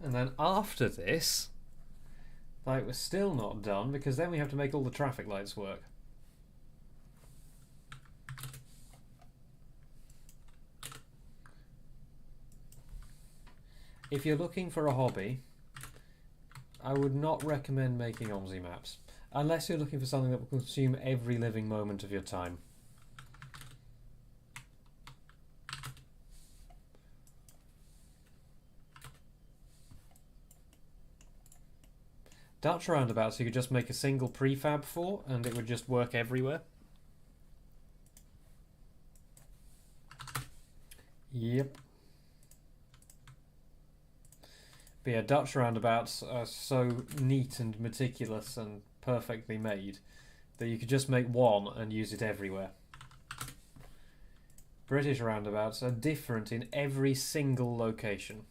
And then after this, like, we're still not done because then we have to make all the traffic lights work. If you're looking for a hobby, I would not recommend making OMSI maps. Unless you're looking for something that will consume every living moment of your time. Dutch roundabouts you could just make a single prefab for and it would just work everywhere. Yep. But yeah, Dutch roundabouts are so neat and meticulous and perfectly made that you could just make one and use it everywhere. British roundabouts are different in every single location.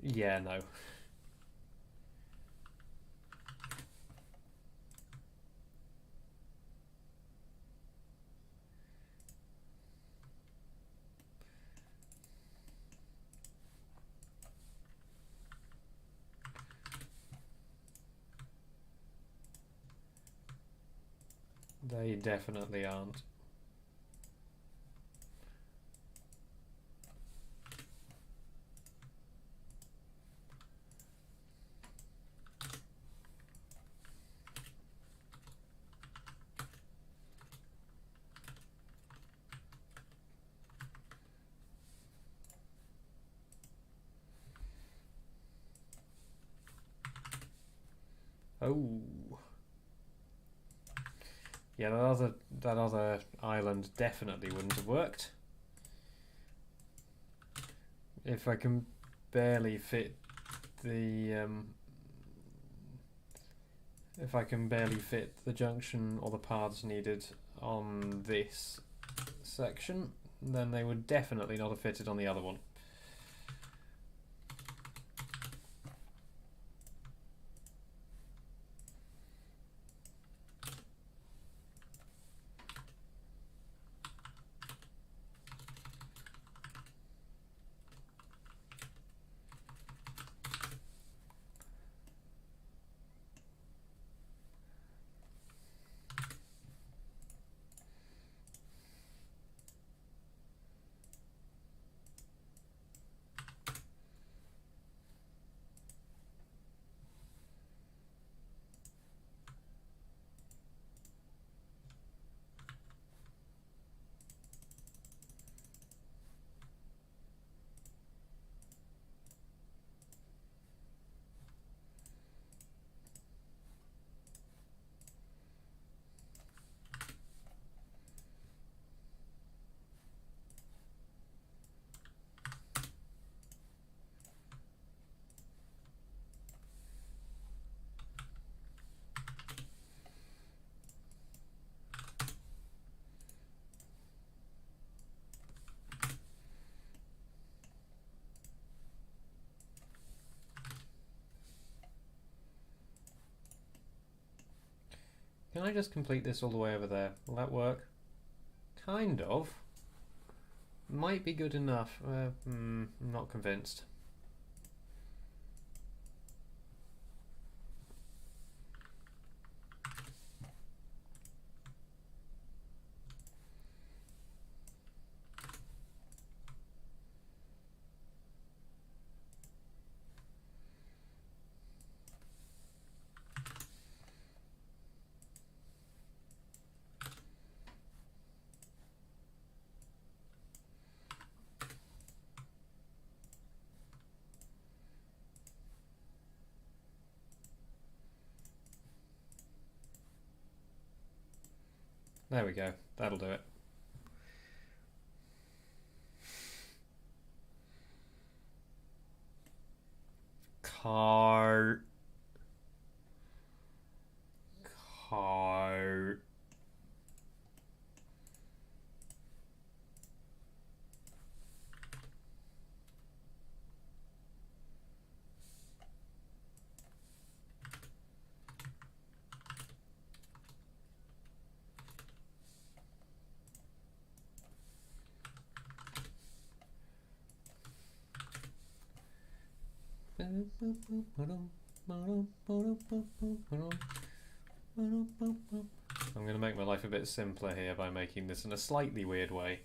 Yeah, no. They definitely aren't. Oh. Yeah, that other island definitely wouldn't have worked. If I can barely fit the junction or the paths needed on this section, then they would definitely not have fitted on the other one. Can I just complete this all the way over there? Will that work? Kind of. Might be good enough. I'm not convinced. There we go. That'll do it. Car. I'm going to make my life a bit simpler here by making this in a slightly weird way.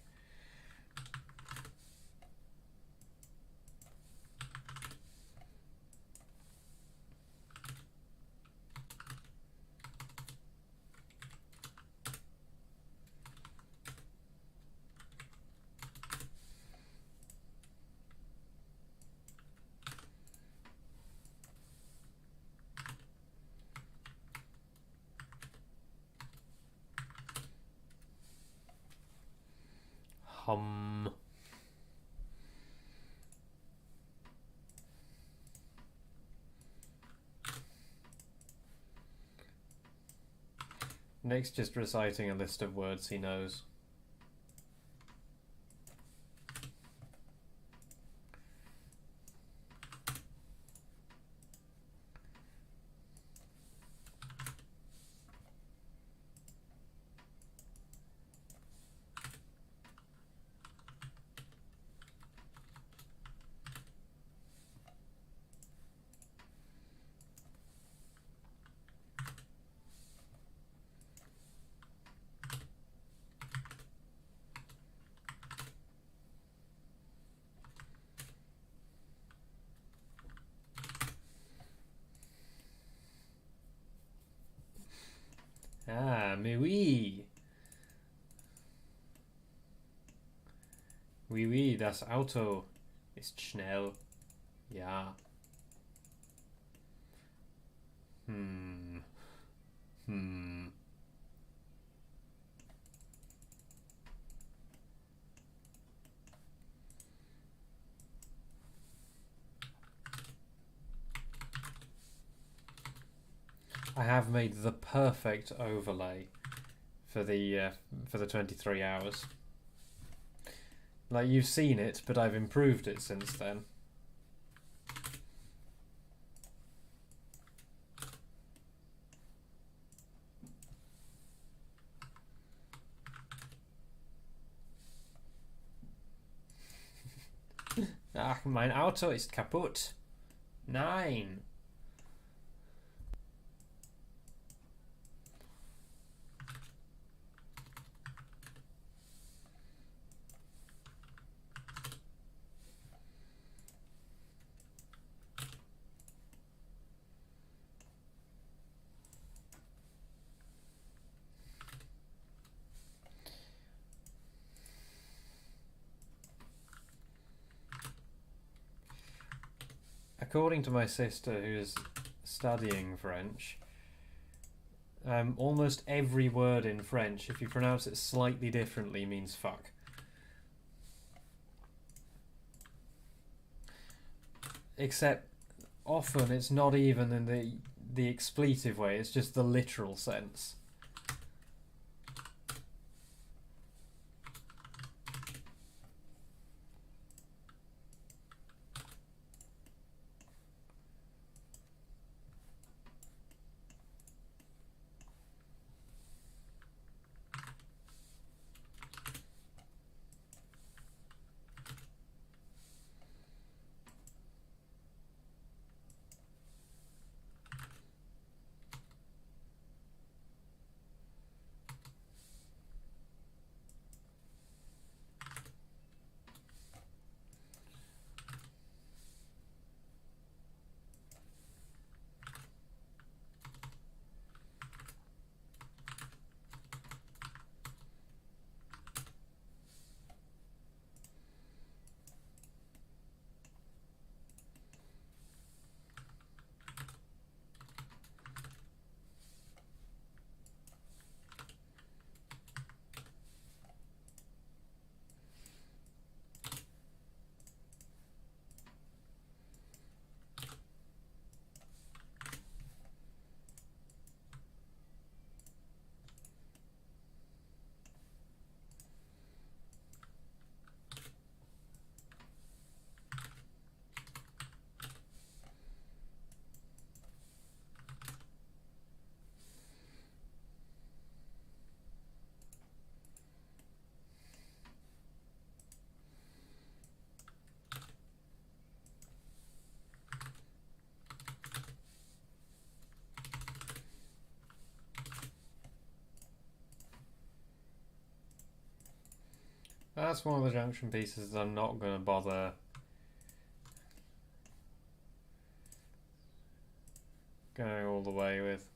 Hum. Nick's just reciting a list of words he knows. Ah, mais oui. Oui, oui, das Auto ist schnell. Ja. Hm. Hm. I have made the perfect overlay for the 23 hours. Like, you've seen it, but I've improved it since then. Ach, mein Auto ist kaputt. Nein. According to my sister, who's studying French, almost every word in French, if you pronounce it slightly differently, means fuck. Except often it's not even in the expletive way, it's just the literal sense. That's one of the junction pieces that I'm not going to bother going all the way with.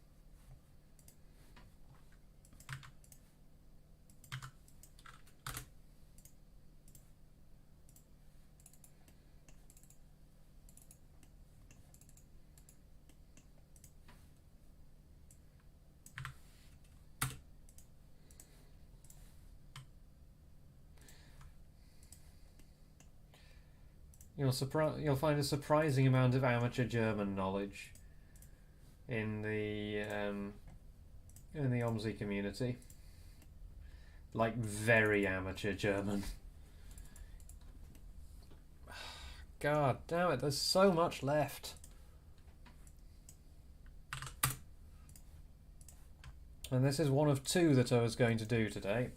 You'll find a surprising amount of amateur German knowledge in the OMSI community. Like very amateur German. God damn it! There's so much left. And this is one of two that I was going to do today.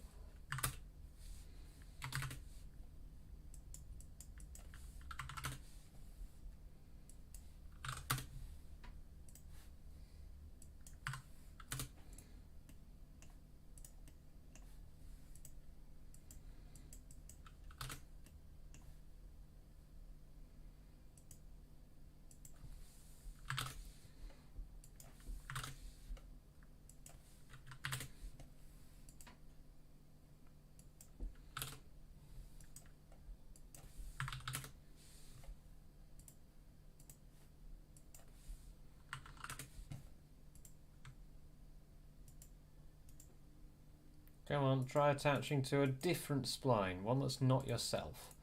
Come on, try attaching to a different spline, one that's not yourself.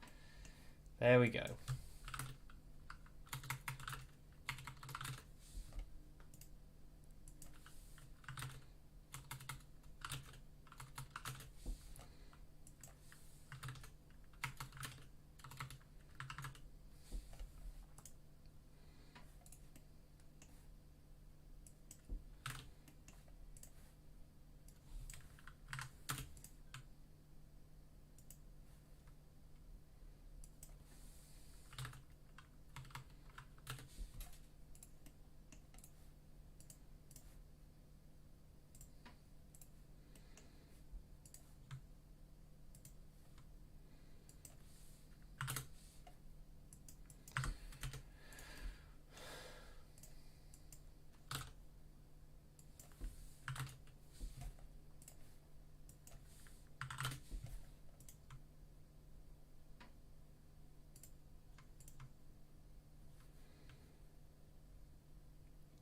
There we go.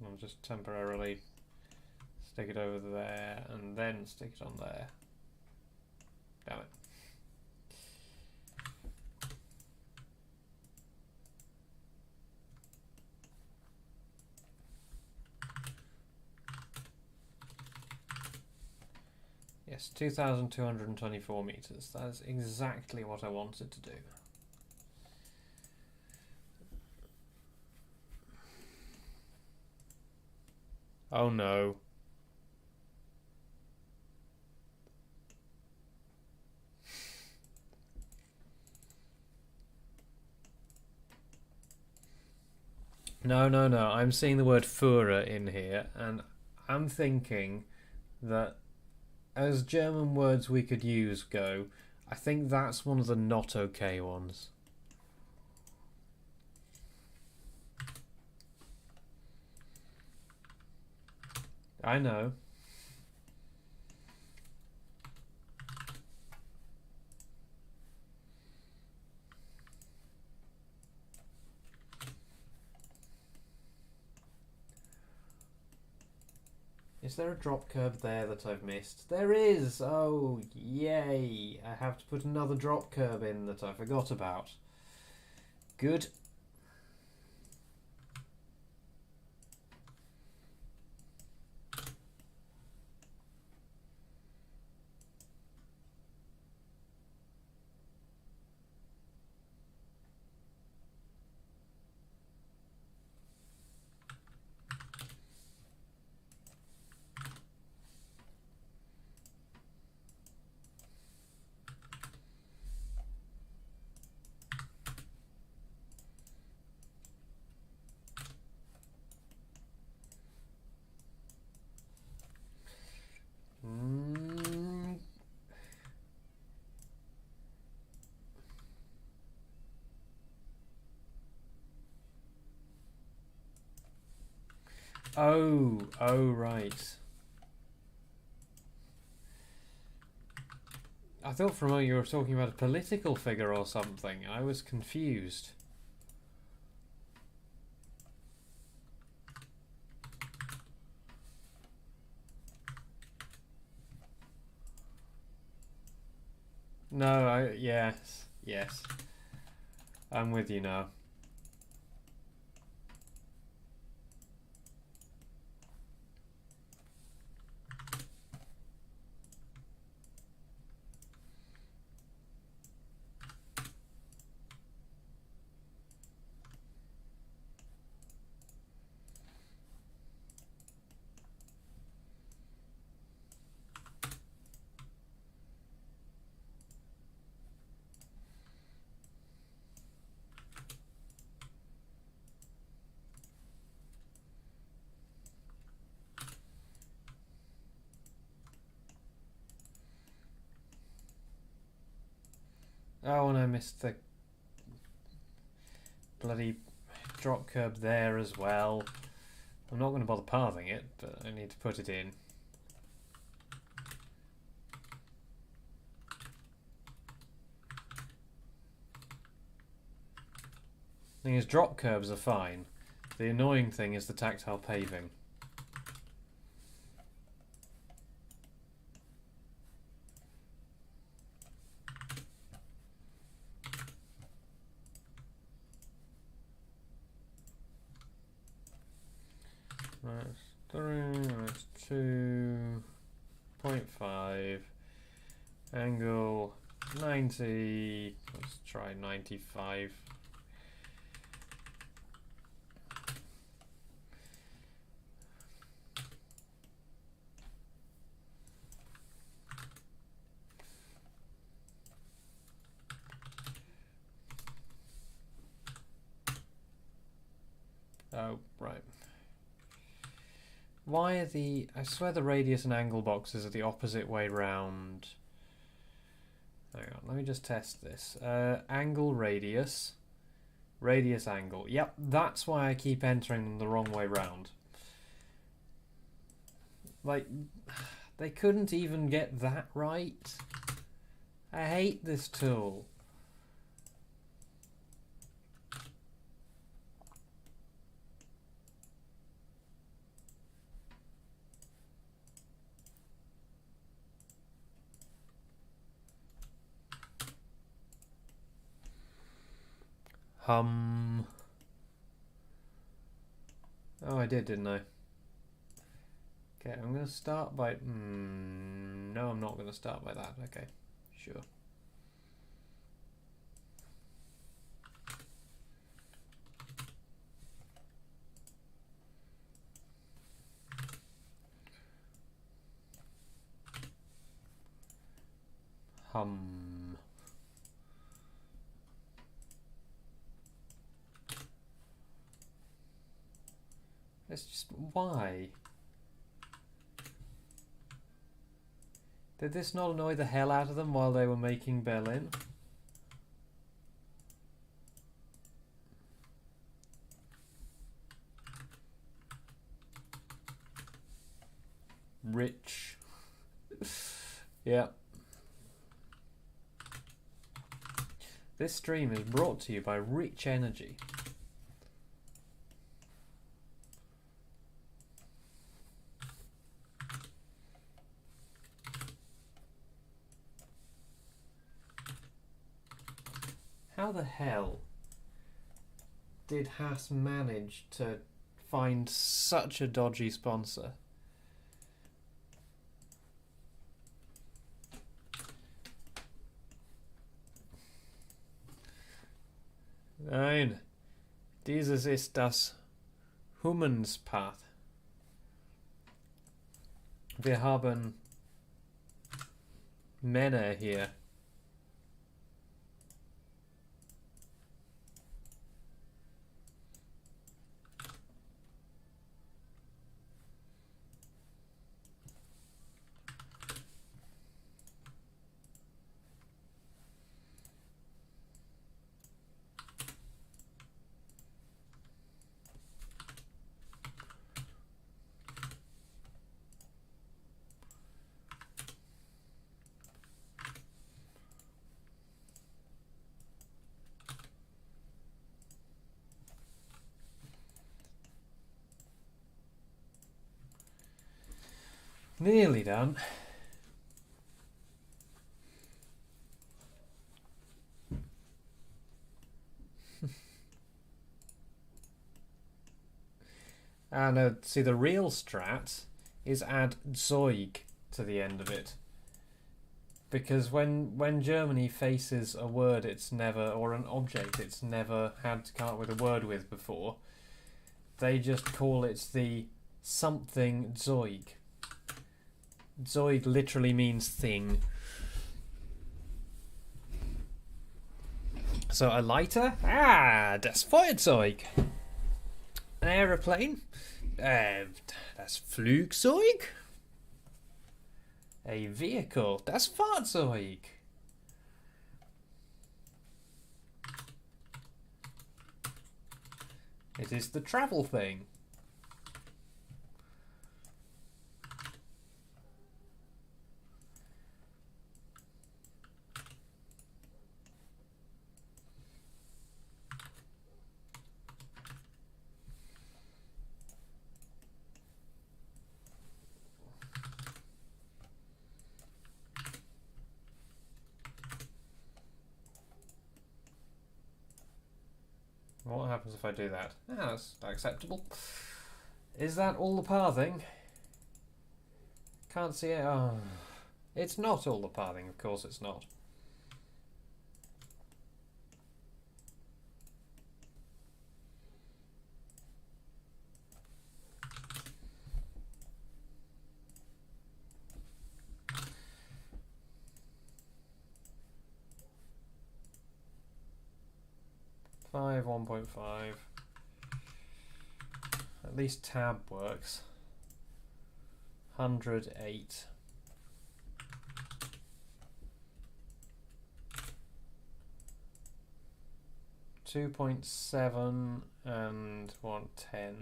I'll just temporarily stick it over there and then stick it on there. Damn it. Yes, 2,224 meters. That is exactly what I wanted to do. Oh no. No. I'm seeing the word Führer in here, and I'm thinking that as German words we could use go, I think that's one of the not okay ones. I know. Is there a drop curb there that I've missed? There is! Oh, yay! I have to put another drop curb in that I forgot about. Good. Oh, right. I thought for a moment you were talking about a political figure or something. I was confused. No, yes. I'm with you now. Oh, and I missed the bloody drop curb there as well. I'm not going to bother pathing it, but I need to put it in. Thing is, drop curbs are fine. The annoying thing is the tactile paving. That's 3, that's 2.5. Angle 90. Let's try 95. Oh, right. Why are I swear the radius and angle boxes are the opposite way round. Hang on, let me just test this. Angle, radius. Radius, angle. Yep, that's why I keep entering them the wrong way round. Like, they couldn't even get that right. I hate this tool. Oh, I did, didn't I? Okay, I'm going to start by... no, I'm not going to start by that. Okay, sure. It's just... why? Did this not annoy the hell out of them while they were making Berlin? Rich. Yeah. This stream is brought to you by Rich Energy. How the hell did Haas manage to find such a dodgy sponsor? Nein, dieses ist das Humenspath. Wir haben Männer hier. Nearly done. Ah, no, see, the real strat is add Zeug to the end of it. Because when Germany faces a word it's never, or an object it's never had to come up with a word with before, they just call it the something Zeug. Zeug literally means thing. So a lighter? Ah, das Feuerzeug. An aeroplane? Das Flugzeug? A vehicle? Das Fahrzeug. It is the travel thing. What happens if I do that? Ah, that's acceptable. Is that all the pathing? Can't see it. Oh. It's not all the pathing, of course it's not. Five, 1.5. At least tab works. 108. .7 and 110.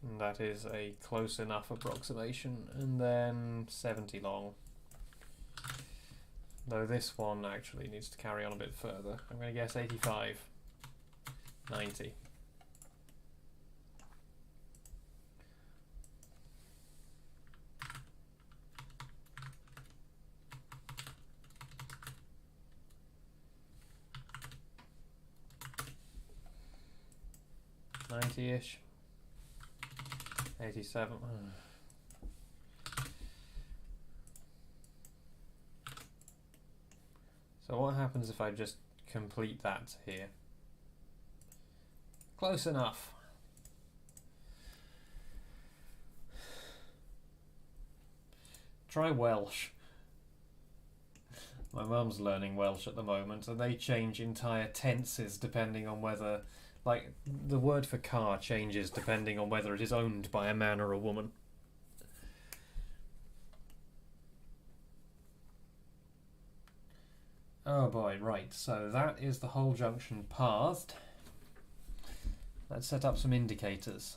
And that is a close enough approximation. And then 70 long. Though this one actually needs to carry on a bit further. I'm going to guess 85. 90. .90-ish. 87. So what happens if I just complete that here? Close enough. Try Welsh. My mum's learning Welsh at the moment, and they change entire tenses depending on whether, like, the word for car changes depending on whether it is owned by a man or a woman. Oh boy, right, so that is the whole junction pathed. Let's set up some indicators.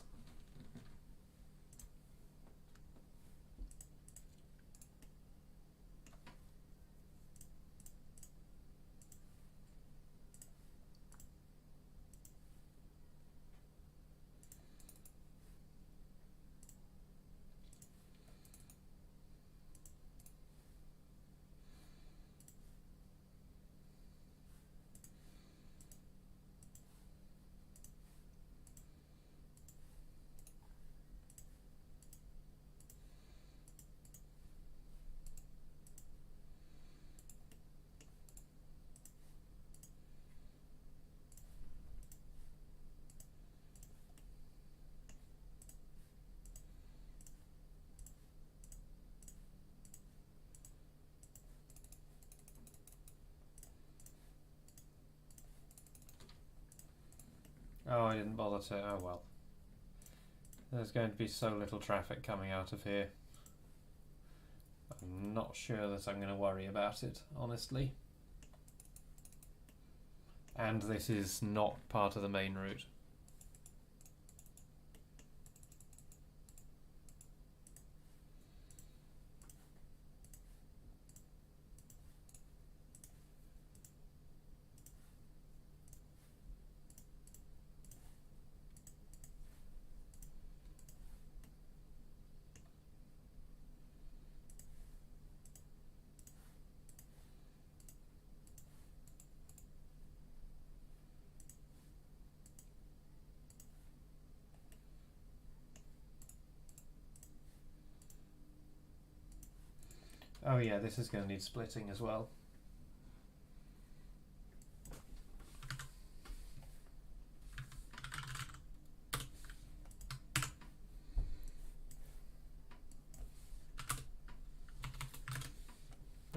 Oh, I didn't bother to. Oh well. There's going to be so little traffic coming out of here. I'm not sure that I'm going to worry about it, honestly. And this is not part of the main route. Oh yeah, this is going to need splitting as well.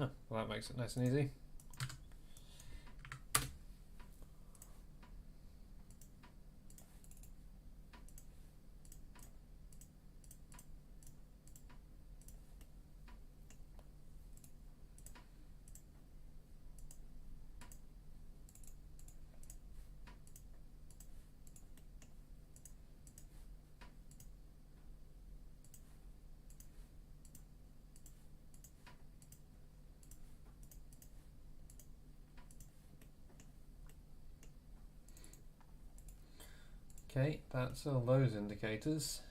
Oh, well, that makes it nice and easy. Okay, that's all those indicators.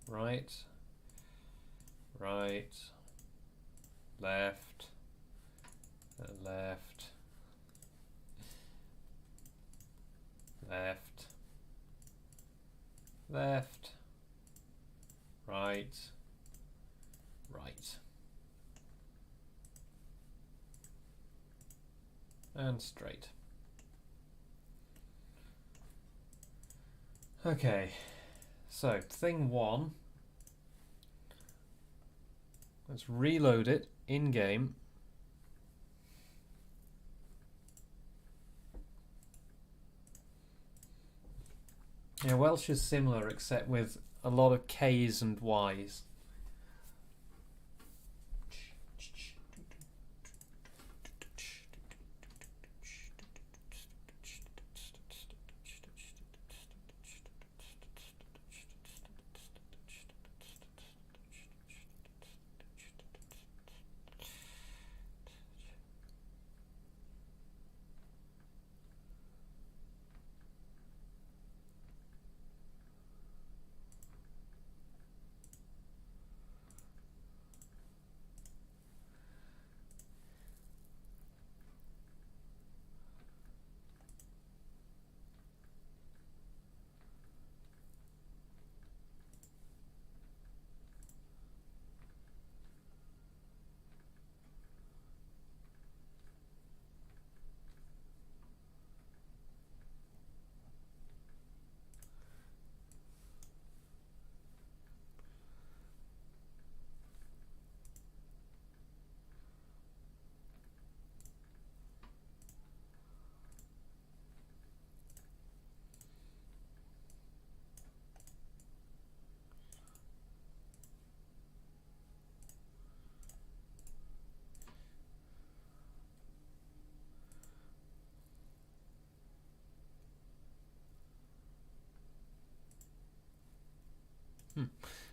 Right, right, left, left, left, left, right, right. And straight. Okay, so thing one. Let's reload it in game. Yeah, Welsh is similar except with a lot of K's and Y's.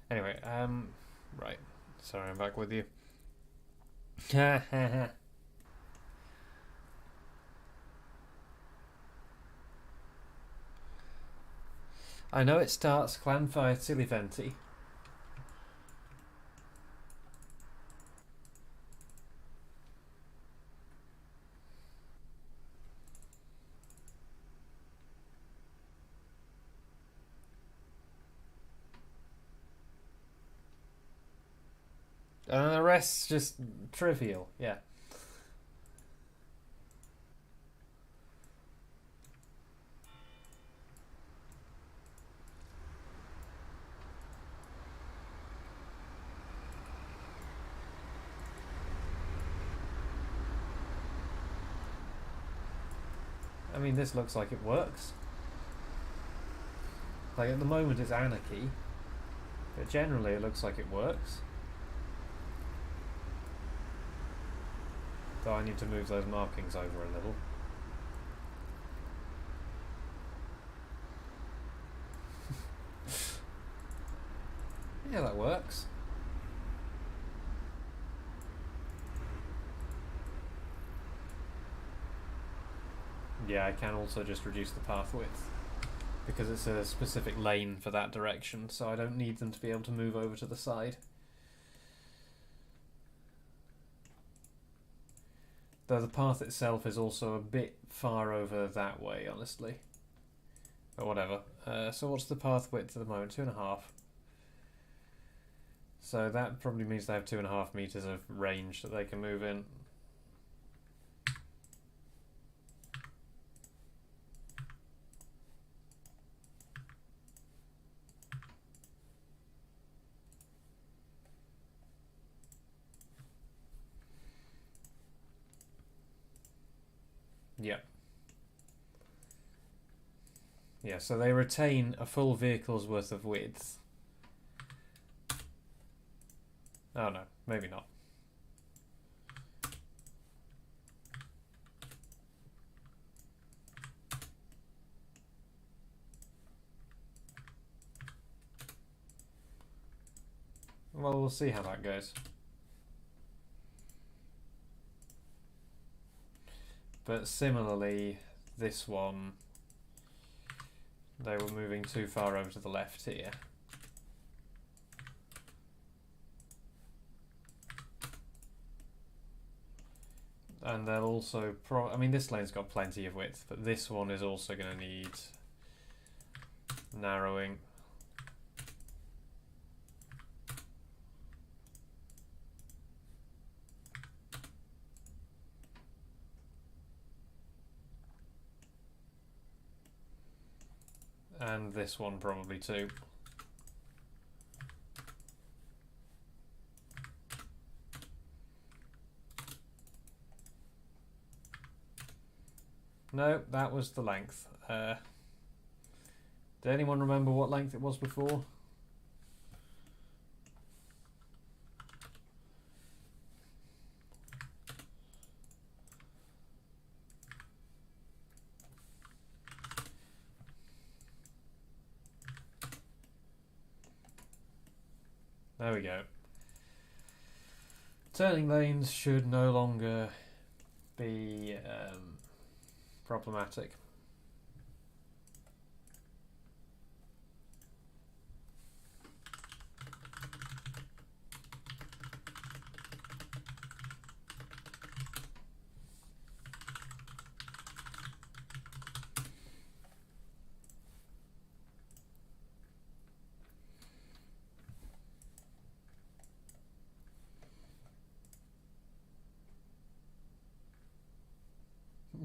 Anyway, right. Sorry, I'm back with you. I know it starts Clanfire Tiliventi. And the rest's just trivial, yeah. I mean, this looks like it works. Like, at the moment it's anarchy, but generally it looks like it works. Though I need to move those markings over a little. Yeah, that works. Yeah, I can also just reduce the path width because it's a specific lane for that direction, so I don't need them to be able to move over to the side. Though the path itself is also a bit far over that way, honestly. But whatever. So what's the path width at the moment? 2.5. So that probably means they have 2.5 meters of range that they can move in. Yeah. Yeah, so they retain a full vehicle's worth of width. Oh no, maybe not. Well, we'll see how that goes. But similarly, this one, they were moving too far over to the left here. And they'll also, I mean, this lane's got plenty of width, but this one is also going to need narrowing. And this one probably too. No, that was the length. Did anyone remember what length it was before? There we go. Turning lanes should no longer be problematic.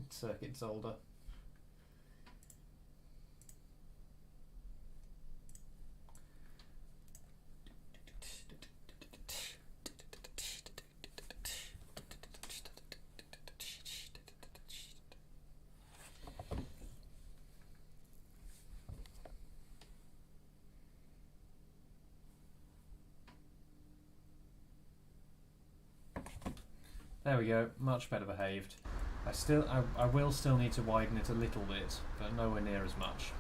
Circuit's older. There we go, much better behaved. I will still need to widen it a little bit, but nowhere near as much.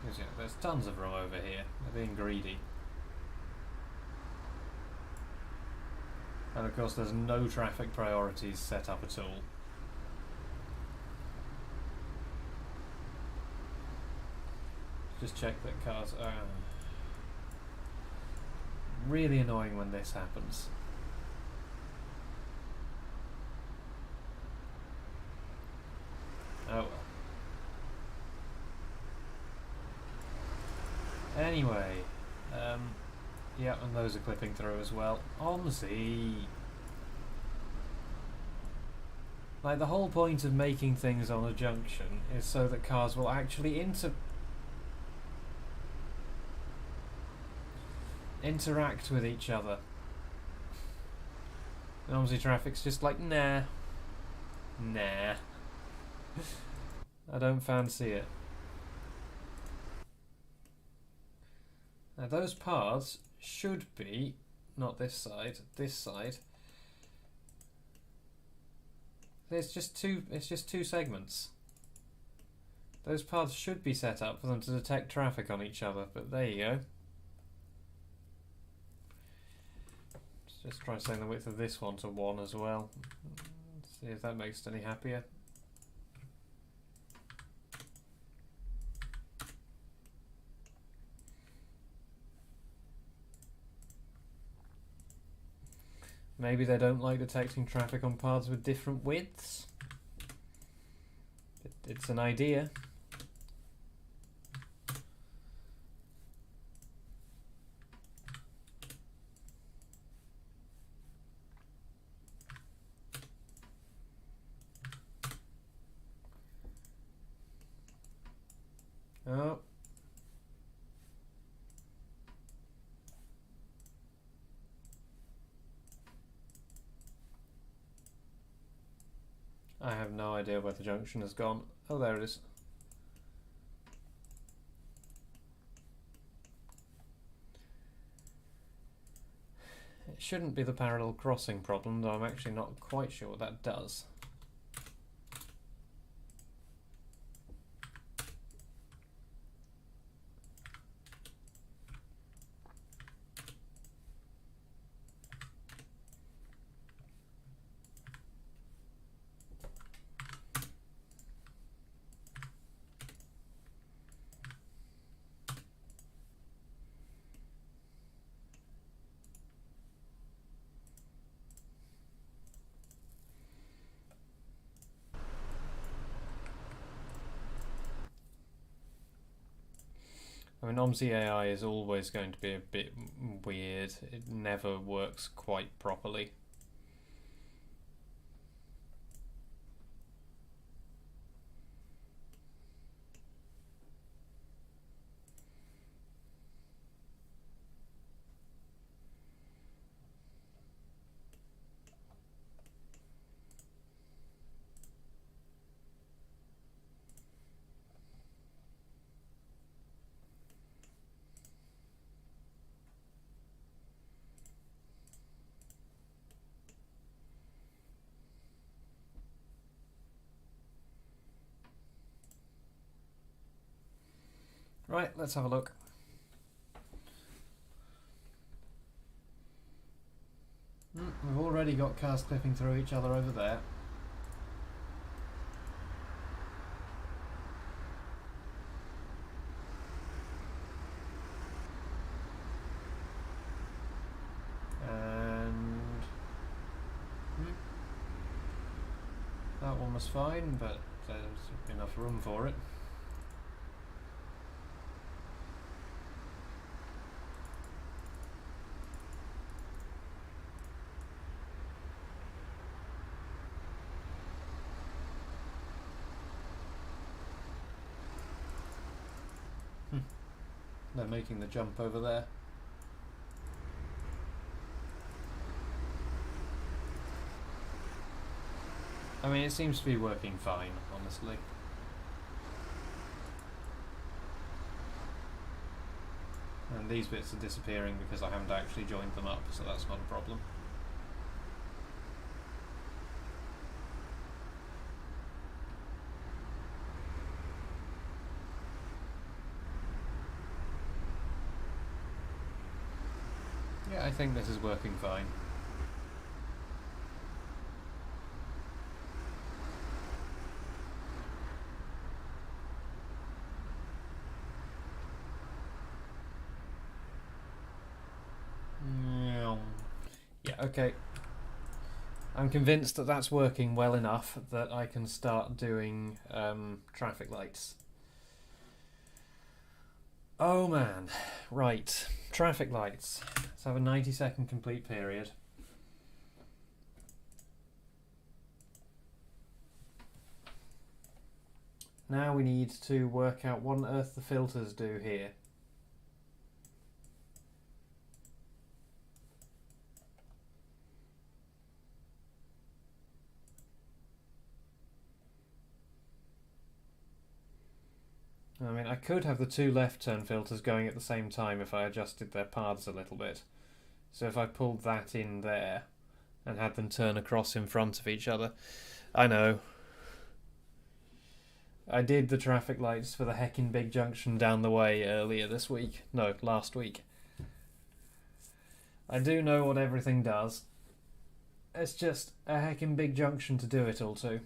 Because, yeah, there's tons of room over here. They're being greedy. And of course there's no traffic priorities set up at all. Just check that cars are... really annoying when this happens. Oh well. Anyway, yeah, and those are clipping through as well. On the sea. Like, the whole point of making things on a junction is so that cars will actually interact with each other. And obviously traffic's just like, nah. I don't fancy it. Now those paths should be, not this side, this side. It's just two segments. Those paths should be set up for them to detect traffic on each other, but there you go. Just try setting the width of this one to 1 as well. See if that makes it any happier. Maybe they don't like detecting traffic on paths with different widths. It's an idea. Oh. I have no idea where the junction has gone. Oh, there it is. It shouldn't be the parallel crossing problem, though I'm actually not quite sure what that does. I mean, OMSI AI is always going to be a bit weird. It never works quite properly. Right, let's have a look. We've already got cars clipping through each other over there. And that one was fine, but there's enough room for it. They're making the jump over there. I mean, it seems to be working fine, honestly. And these bits are disappearing because I haven't actually joined them up, so that's not a problem. Yeah, I think this is working fine. Yeah, okay. I'm convinced that that's working well enough that I can start doing traffic lights. Oh man, right. Traffic lights. Let's have a 90-second complete period. Now we need to work out what on earth the filters do here. I mean, I could have the two left turn filters going at the same time if I adjusted their paths a little bit. So if I pulled that in there and had them turn across in front of each other. I know. I did the traffic lights for the heckin' big junction down the way earlier this week. No, last week. I do know what everything does. It's just a heckin' big junction to do it all to.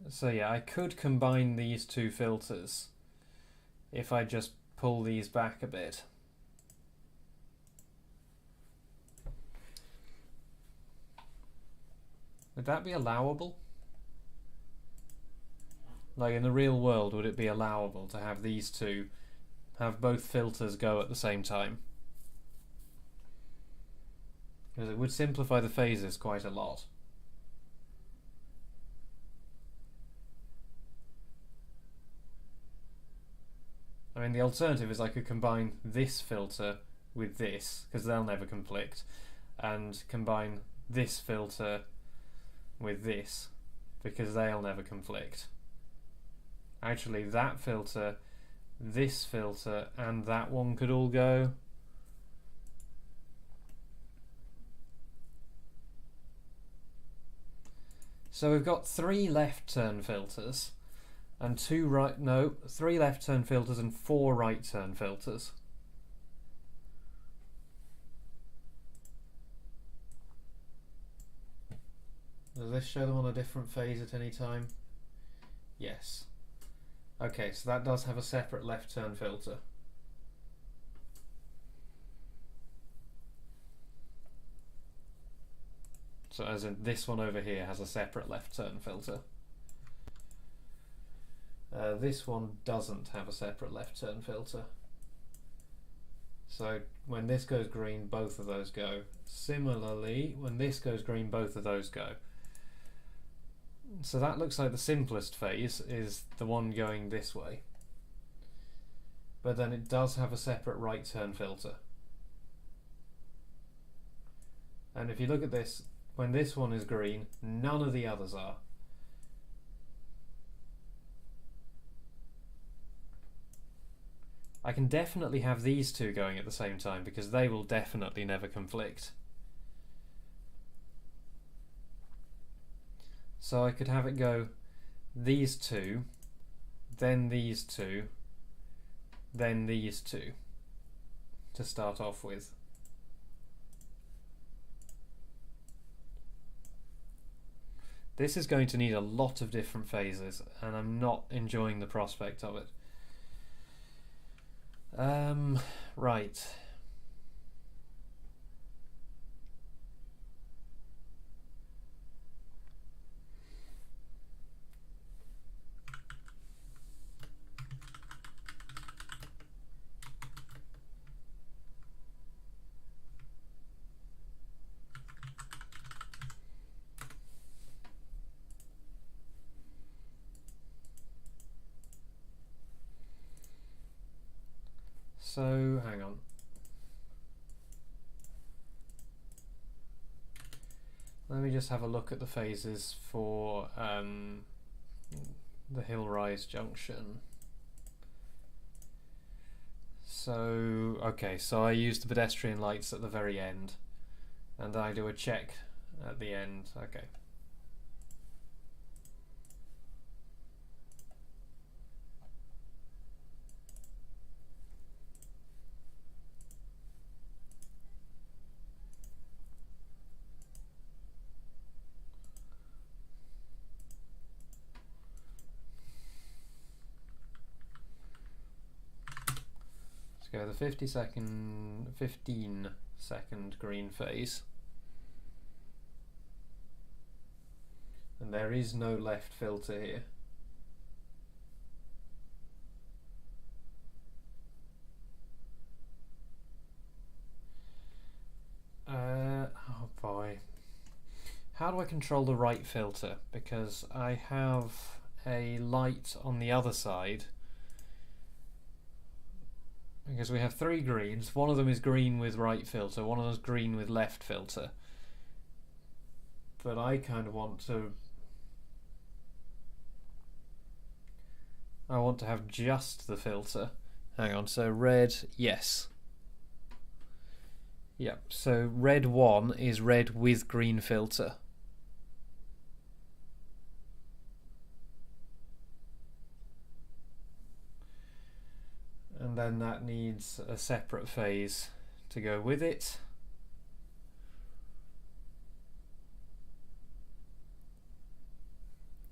So yeah, I could combine these two filters if I just pull these back a bit. Would that be allowable? Like in the real world, would it be allowable to have these two, have both filters go at the same time? Because it would simplify the phases quite a lot. mean, the alternative is I could combine this filter with this, because they'll never conflict, and combine this filter with this, because they'll never conflict. Actually, that filter, this filter, and that one could all go. So we've got 3 left turn filters and 3 left turn filters and 4 right turn filters. Does this show them on a different phase at any time? Yes. Okay, so that does have a separate left turn filter. So as in this one over here has a separate left turn filter. This one doesn't have a separate left turn filter. So when this goes green, both of those go. Similarly, when this goes green, both of those go. So that looks like the simplest phase is the one going this way. But then it does have a separate right turn filter. And if you look at this, when this one is green, none of the others are. I can definitely have these two going at the same time because they will definitely never conflict. So I could have it go these two, then these two, then these two to start off with. This is going to need a lot of different phases, and I'm not enjoying the prospect of it. Right. So, hang on. Let me just have a look at the phases for the hill rise junction. So, okay, so I use the pedestrian lights at the very end, and I do a check at the end. Okay. Go the 15 second green phase, and there is no left filter here. Oh boy, how do I control the right filter? Because I have a light on the other side. Because we have 3 greens, one of them is green with right filter, one of them is green with left filter. But I kind of want to... I want to have just the filter. Hang on, so red, yes. Yep, so red 1 is red with green filter. And then that needs a separate phase to go with it.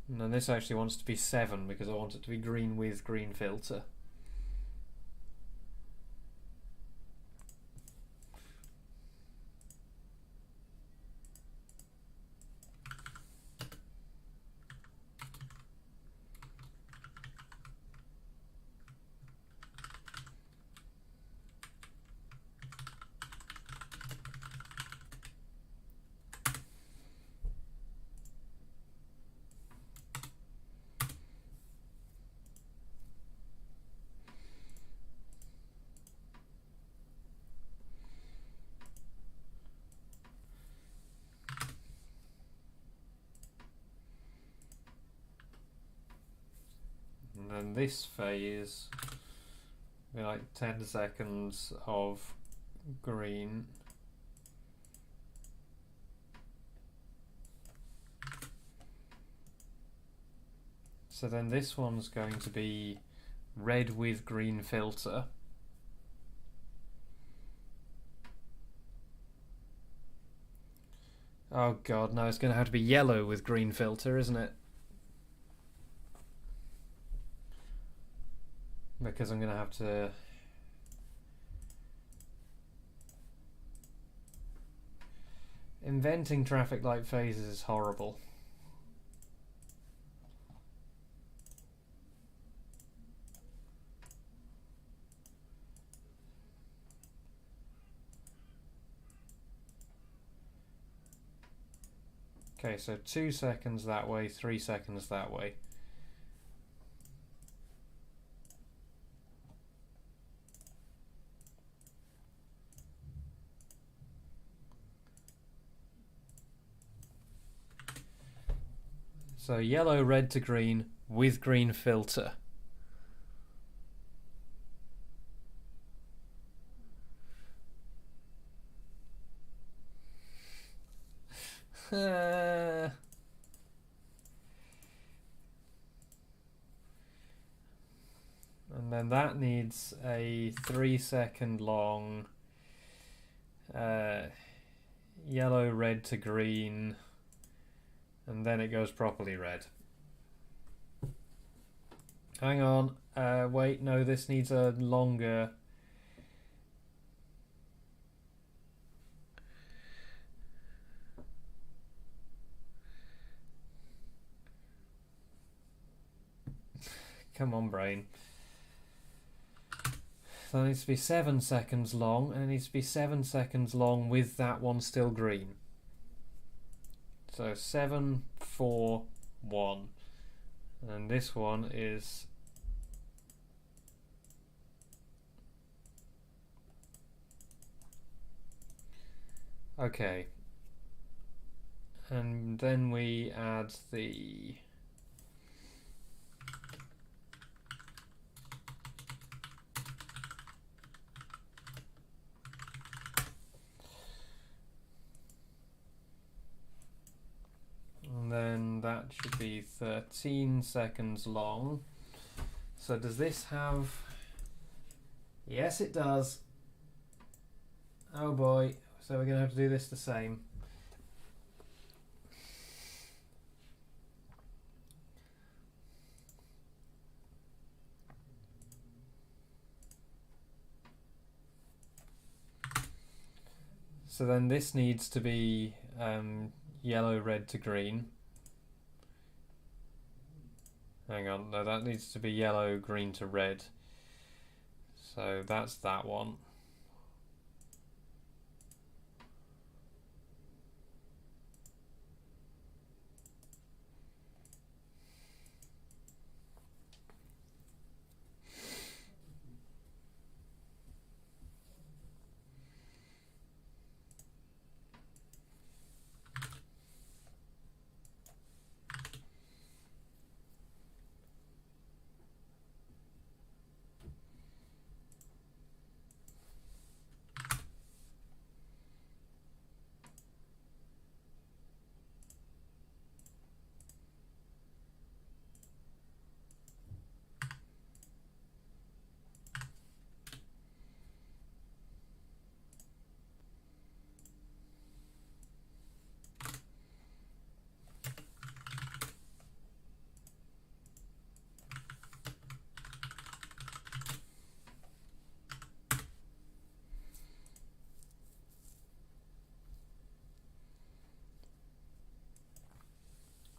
And then this actually wants to be 7 because I want it to be green with green filter. then this phase will be like 10 seconds of green. So then this one's going to be red with green filter. Oh god, no, it's going to have to be yellow with green filter, isn't it? Because I'm going to have to... Inventing traffic light phases is horrible. Okay, so 2 seconds that way, 3 seconds that way. So yellow, red to green with green filter. And then that needs a 3 second long yellow, red to green, and then it goes properly red. Hang on, wait, no, this needs a longer... Come on, brain. So it needs to be 7 seconds long, and it needs to be 7 seconds long with that one still green. So 7, 4, 1. And this one is... Okay. And then we add the... And then that should be 13 seconds long. So does this have... Yes, it does. Oh boy. So we're going to have to do this the same. So then this needs to be yellow, red to green. Hang on, no, that needs to be yellow, green to red. So that's that one.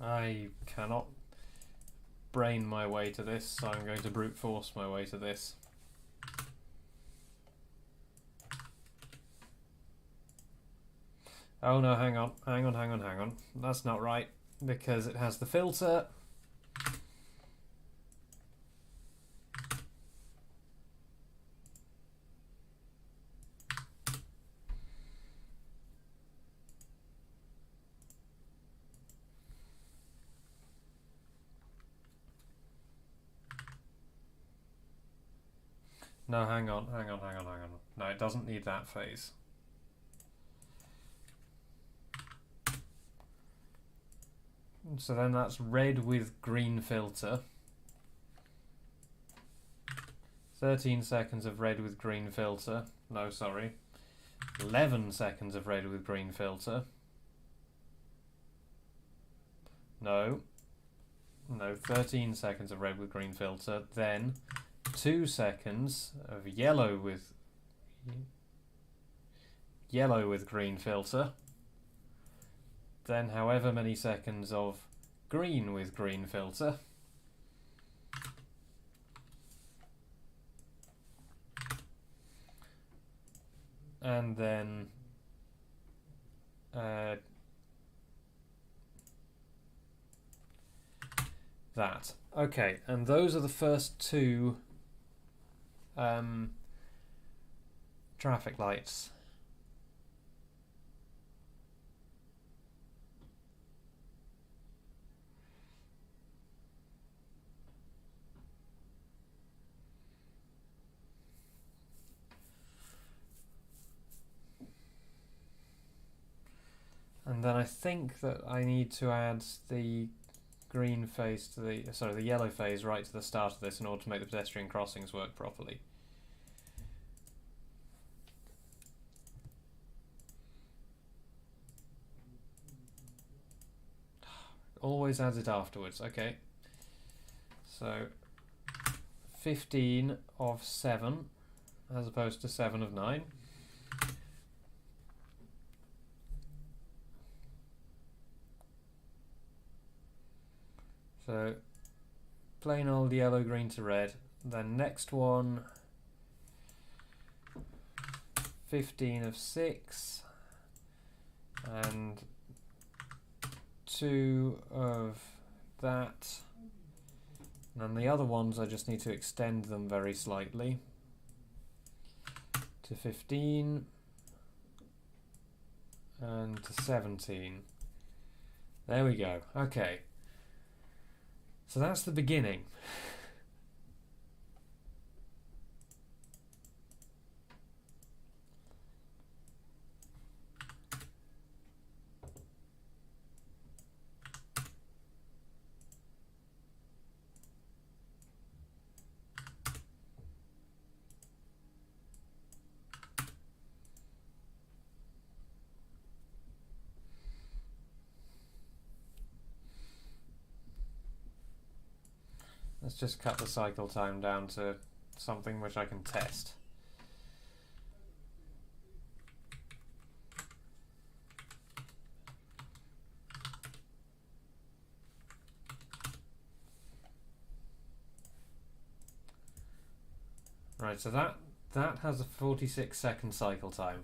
I cannot brain my way to this, so I'm going to brute force my way to this. Oh no, hang on. That's not right, because it has the filter. No, hang on. No, it doesn't need that phase. So then that's red with green filter. 13 seconds of red with green filter. No, sorry. 11 seconds of red with green filter. No. No, 13 seconds of red with green filter. Then 2 seconds of yellow with green filter. Then however many seconds of green with green filter. And then that. Okay, and those are the first two traffic lights. And then I think that I need to add the green phase to the yellow phase right to the start of this in order to make the pedestrian crossings work properly. Always adds it afterwards. Okay. So 15 of 7 as opposed to 7 of 9. So plain old yellow, green to red. Then next one, 15 of 6 and 2 of that. And then the other ones I just need to extend them very slightly to 15 and to 17. There we go. Okay. So that's the beginning. Let's just cut the cycle time down to something which I can test. Right, so that has a 46-second cycle time.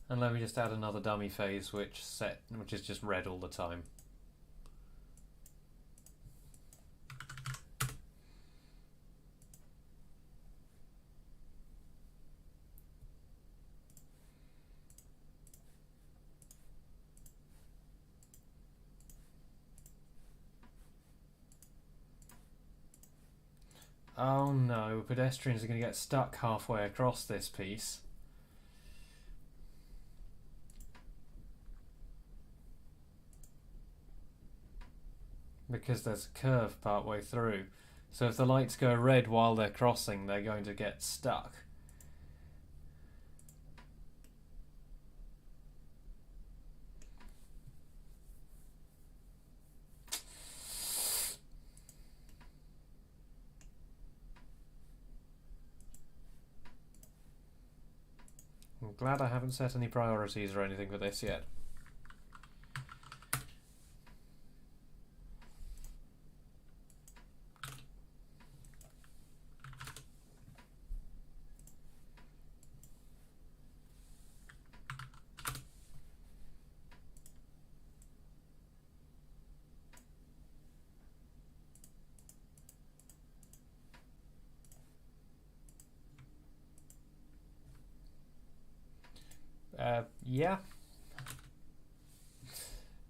And let me just add another dummy phase which is just red all the time. Oh no, pedestrians are going to get stuck halfway across this piece. Because there's a curve partway through. So if the lights go red while they're crossing, they're going to get stuck. I'm glad I haven't set any priorities or anything for this yet. Yeah.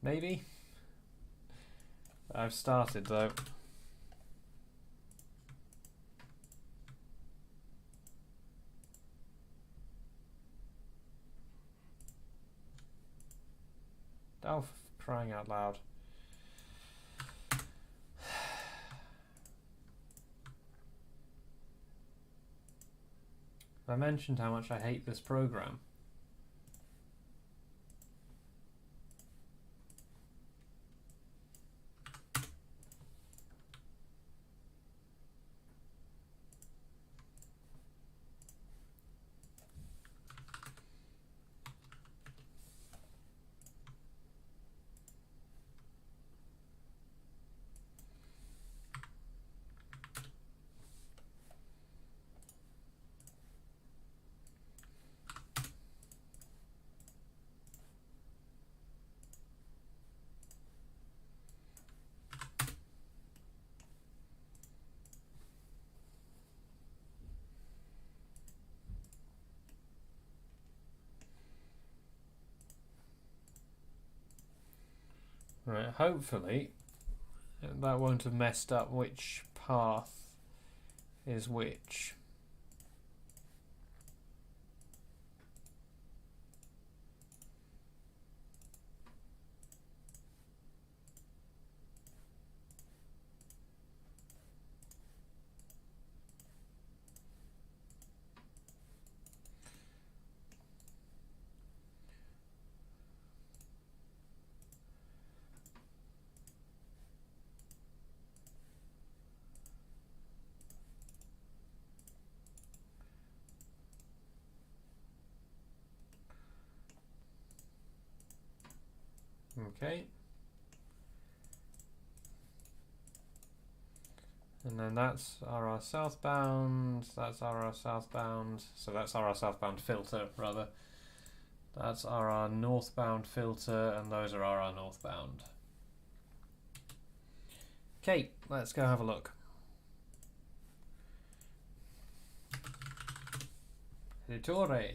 Maybe. I've started though. Oh, for crying out loud. I mentioned how much I hate this program. Right, hopefully that won't have messed up which path is which. Okay. And then that's RR southbound, that's RR southbound, so that's RR southbound filter, rather. That's RR northbound filter, and those are RR northbound. Okay, let's go have a look. Editore.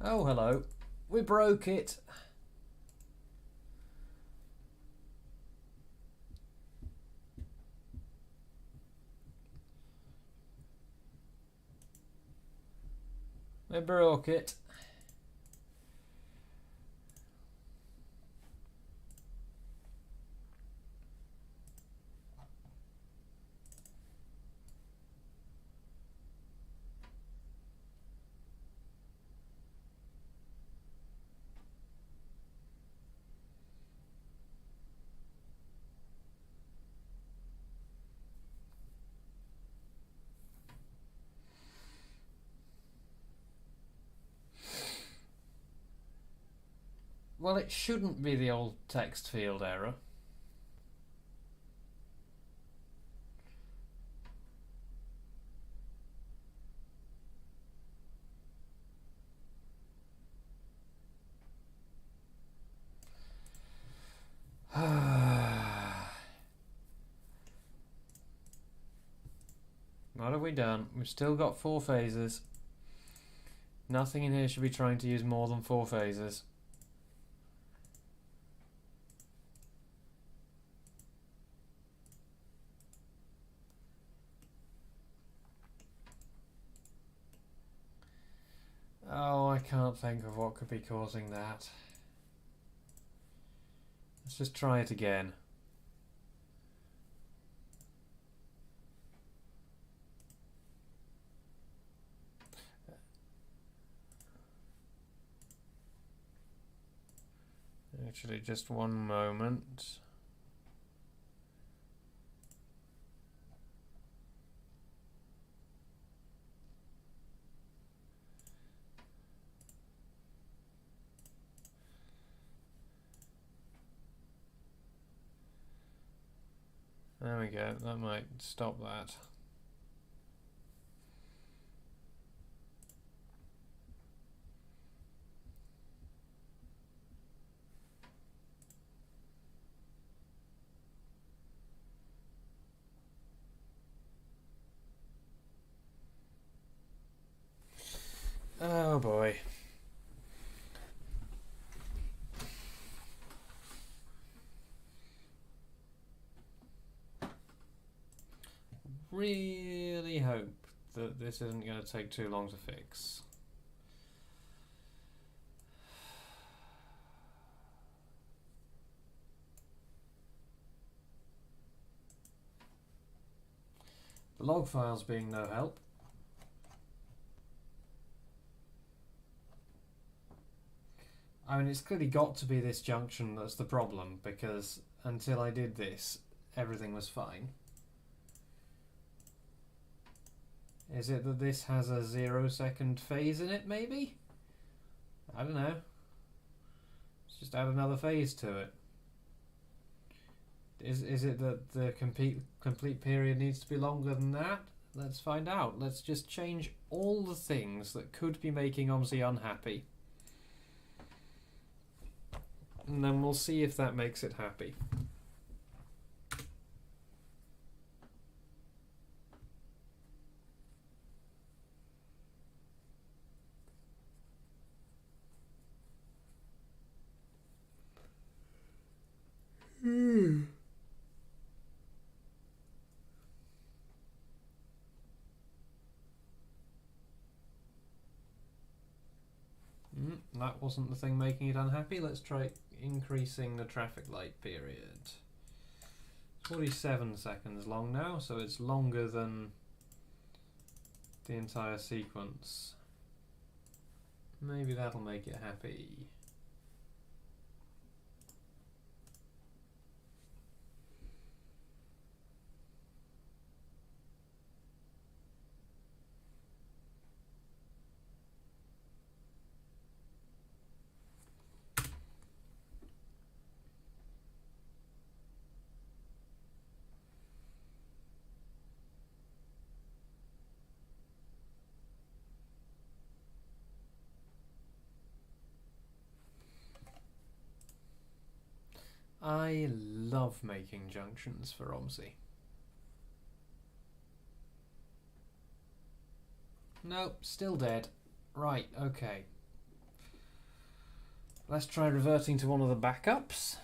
Oh, hello. We broke it. We broke it. Well, it shouldn't be the old text field error. What have we done? We've still got 4 phases. Nothing in here should be trying to use more than 4 phases. Oh, I can't think of what could be causing that. Let's just try it again. Literally just one moment. There we go, that might stop that. Oh boy. Really hope that this isn't going to take too long to fix. The log files being no help. I mean, it's clearly got to be this junction that's the problem, because until I did this, everything was fine. Is it that this has a 0-second phase in it, maybe? I don't know. Let's just add another phase to it. Is it that the complete period needs to be longer than that? Let's find out. Let's just change all the things that could be making OMSI unhappy. And then we'll see if that makes it happy. That wasn't the thing making it unhappy. Let's try increasing the traffic light period. 47 seconds long now, so it's longer than the entire sequence. Maybe that'll make it happy. I love making junctions for OMSI. Nope, still dead. Right, okay. Let's try reverting to one of the backups.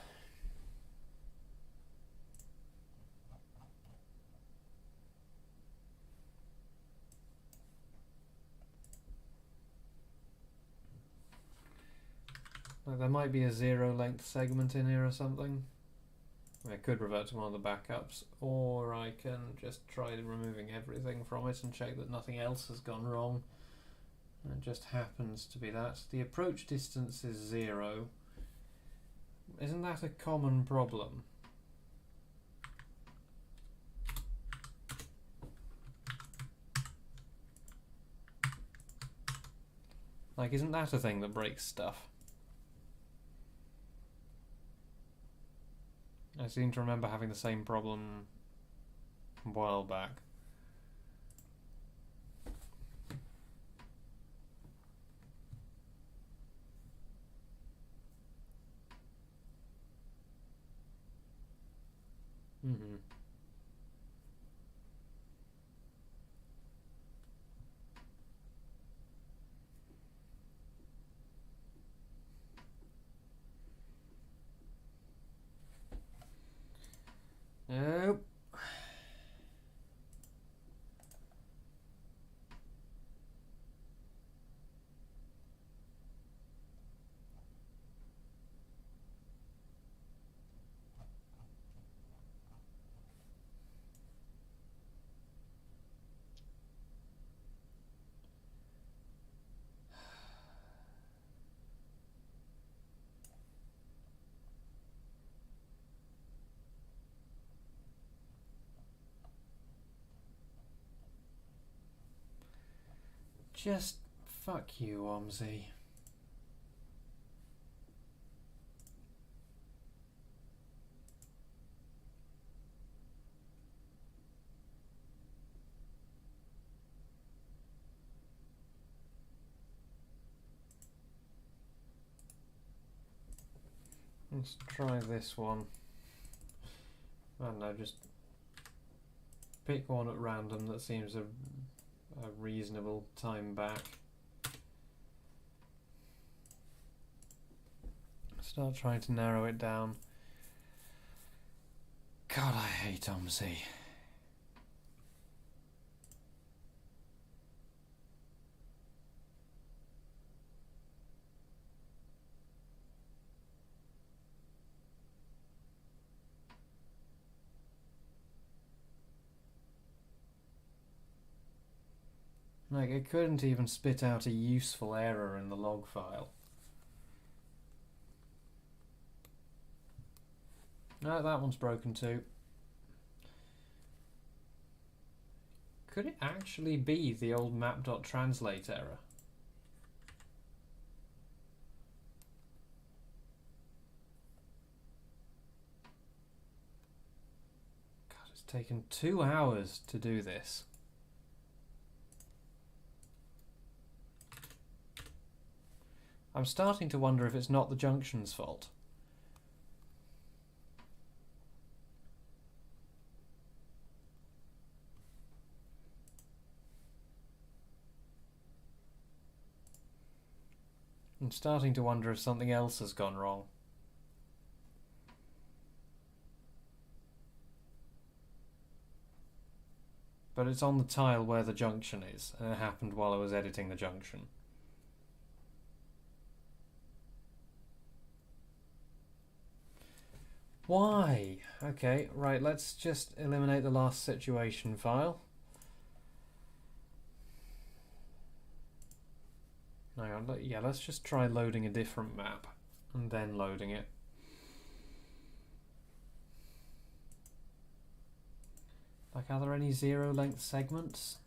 Like there might be a 0 length segment in here or something. I could revert to one of the backups, or I can just try removing everything from it and check that nothing else has gone wrong. It just happens to be that. The approach distance is 0. Isn't that a common problem? Like, isn't that a thing that breaks stuff? I seem to remember having the same problem a while back. Mm-hmm. Nope. Just fuck you, Omzi. Let's try this one. I don't know, just pick one at random that seems a reasonable time back. Start trying to narrow it down. God, I hate Omzi. Like, it couldn't even spit out a useful error in the log file. No, that one's broken too. Could it actually be the old map.translate error? God, it's taken 2 hours to do this. I'm starting to wonder if it's not the junction's fault. I'm starting to wonder if something else has gone wrong. But it's on the tile where the junction is, and it happened while I was editing the junction. Why? Okay, right, let's just eliminate the last situation file. Hang on, yeah, let's just try loading a different map and then loading it. Like, are there any zero length segments?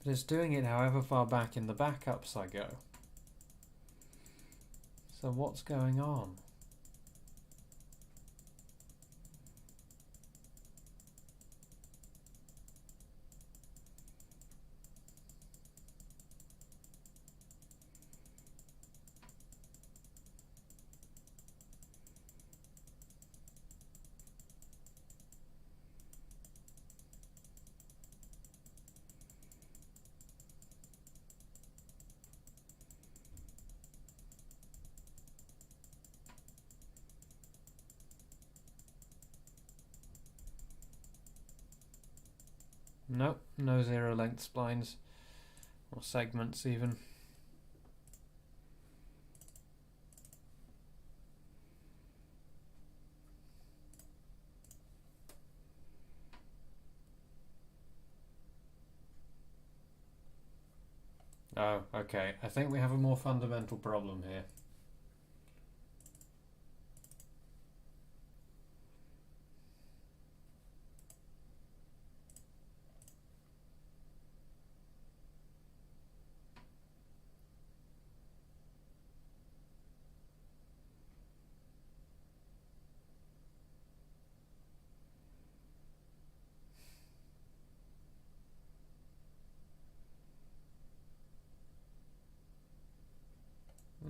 But it's doing it however far back in the backups I go. So what's going on? Nope, no zero length splines or segments even. Oh, okay. I think we have a more fundamental problem here.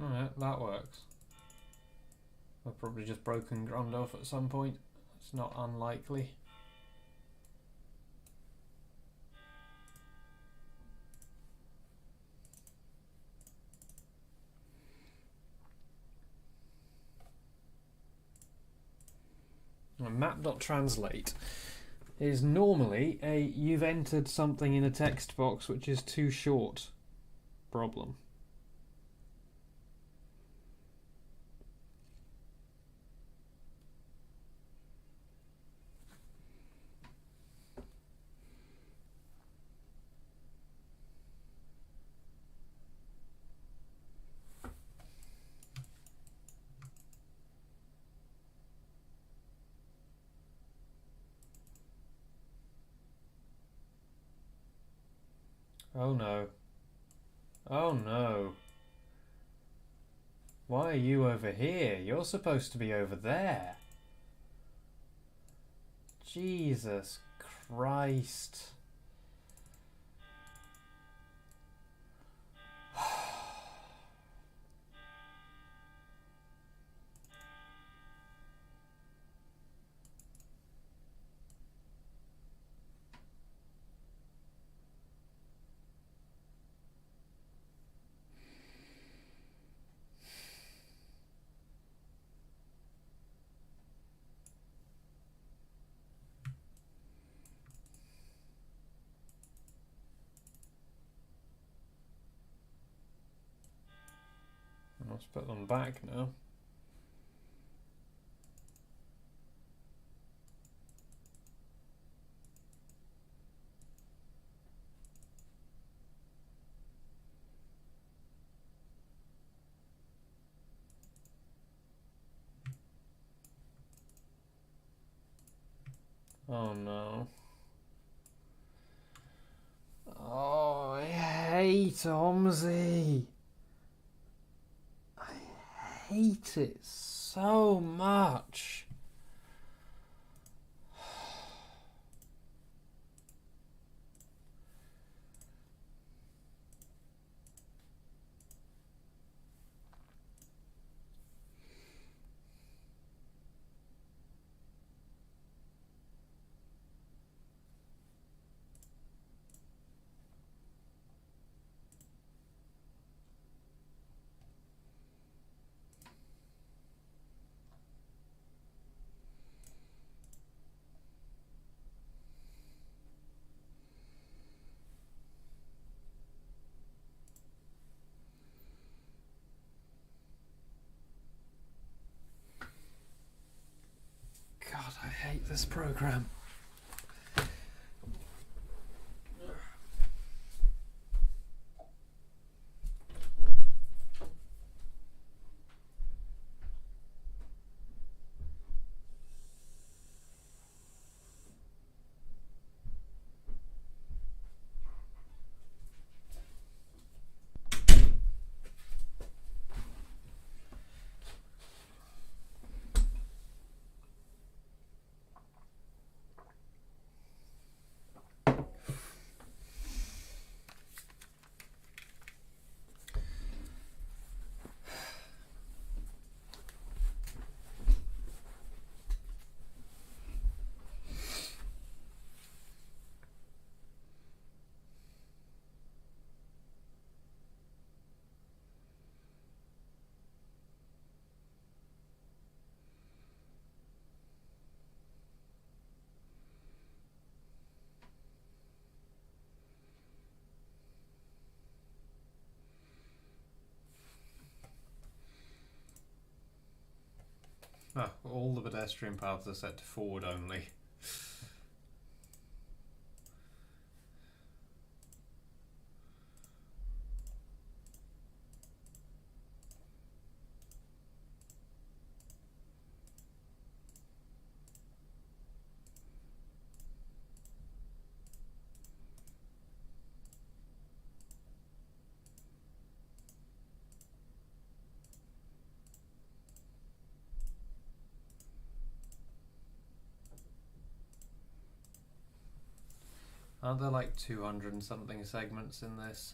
Alright, that works. I've probably just broken ground off at some point. It's not unlikely. Map.translate is normally a you've entered something in a text box which is too short problem. Oh no. Oh no. Why are you over here? You're supposed to be over there. Jesus Christ. Let's put them back now. Oh no. Oh, I hate Omzi. I hate it so much. God, I hate this program. Ah, all the pedestrian paths are set to forward only. Aren't there like 200 and something segments in this?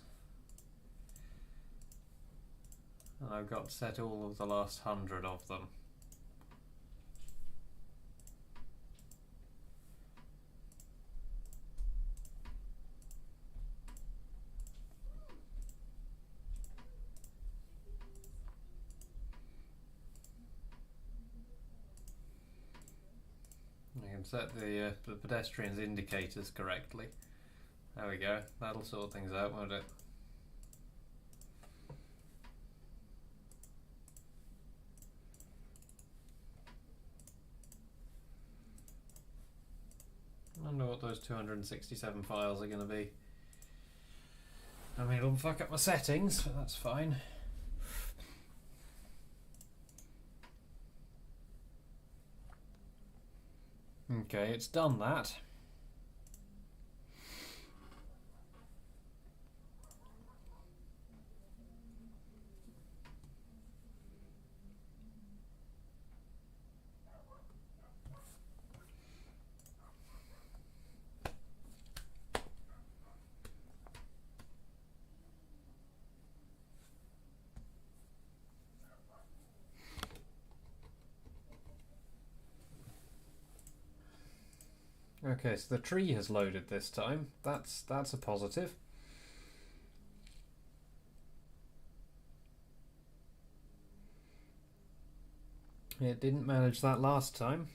And I've got set all of the last 100 of them. I can set the pedestrians' indicators correctly. There we go. That'll sort things out, won't it? I wonder what those 267 files are going to be. I mean, it'll fuck up my settings, but that's fine. Okay, it's done that. Okay, so the tree has loaded this time. That's a positive. It didn't manage that last time.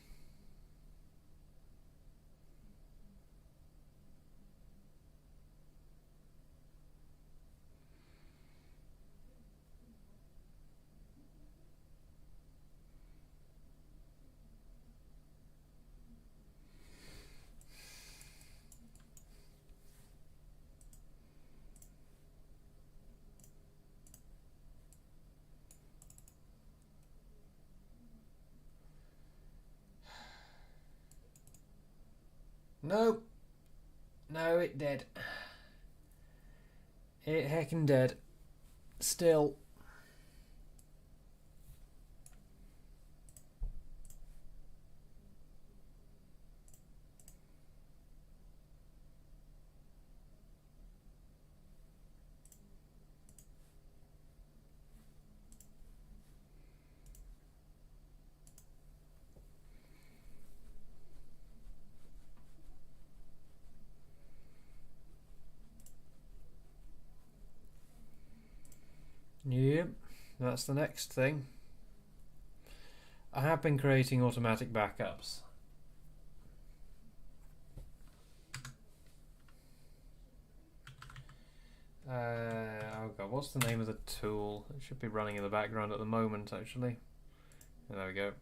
No. No, it dead. It heckin' dead. Still. Yep, that's the next thing. I have been creating automatic backups. Oh god, what's the name of the tool? It should be running in the background at the moment, actually. There we go.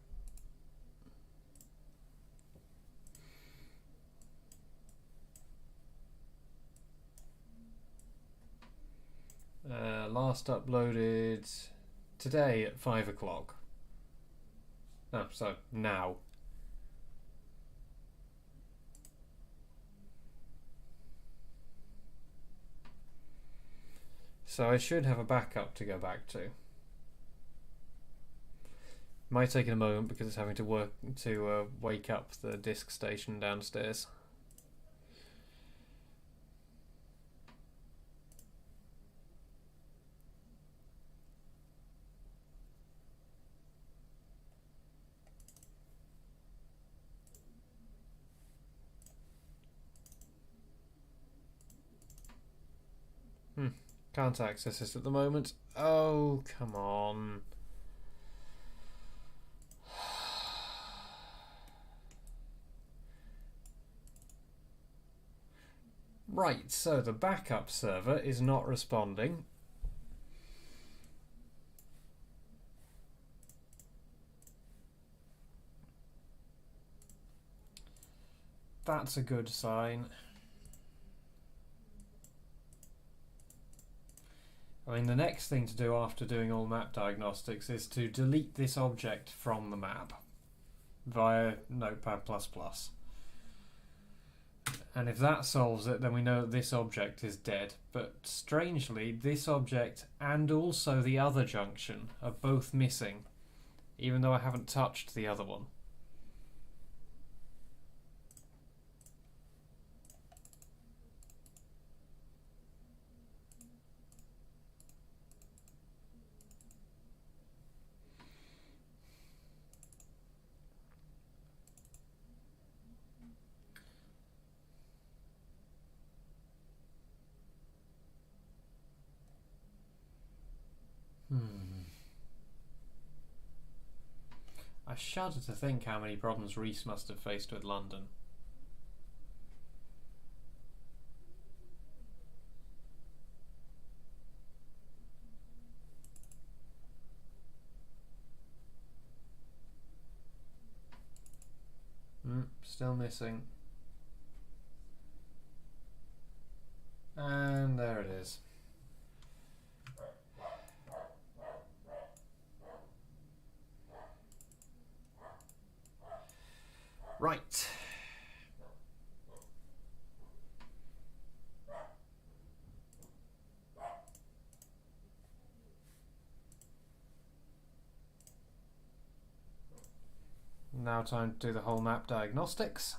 Last uploaded today at 5 o'clock. Oh, so now. So I should have a backup to go back to. Might take it a moment because it's having to wake up the disk station downstairs. Can't access this at the moment. Oh, come on. Right, so the backup server is not responding. That's a good sign. I mean, the next thing to do after doing all map diagnostics is to delete this object from the map via Notepad++. And if that solves it, then we know that this object is dead. But strangely, this object and also the other junction are both missing, even though I haven't touched the other one. I shudder to think how many problems Reese must have faced with London. Still missing. And there it is. Right. Now time to do the whole map diagnostics.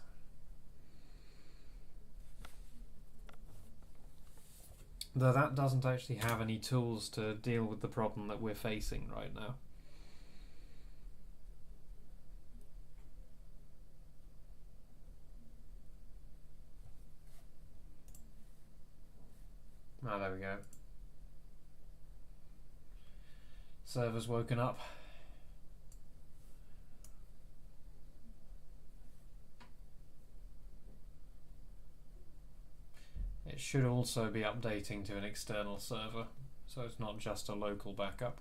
Though that doesn't actually have any tools to deal with the problem that we're facing right now. Ah, there we go. Server's woken up. It should also be updating to an external server, so it's not just a local backup.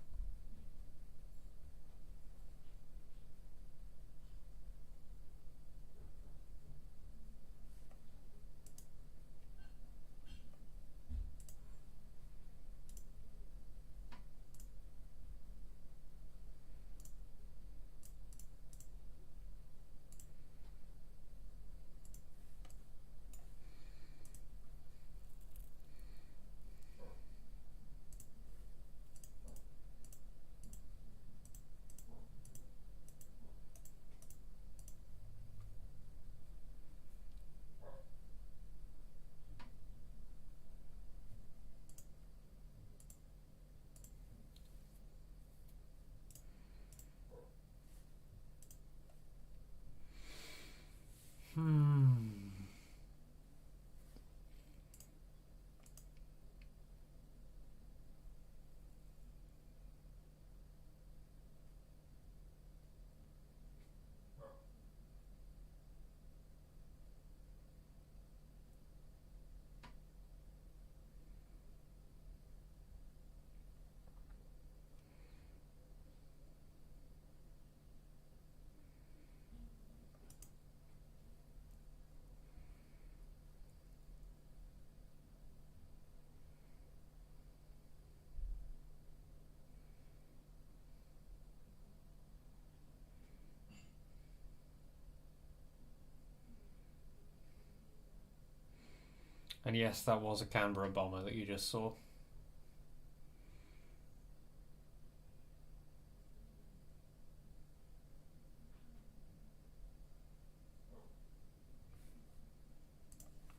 And yes, that was a Canberra bomber that you just saw.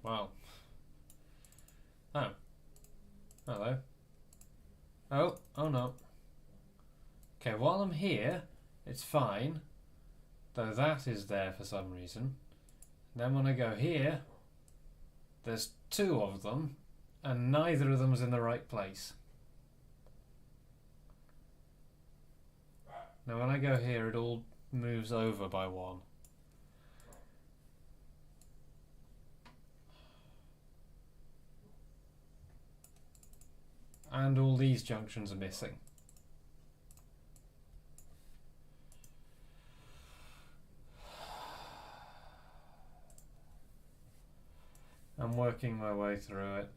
Wow. Oh. Hello. Oh no. Okay, while I'm here, it's fine. Though that is there for some reason. Then when I go here, there's two of them, and neither of them's in the right place. Now when I go here, it all moves over by one. And all these junctions are missing. I'm working my way through it.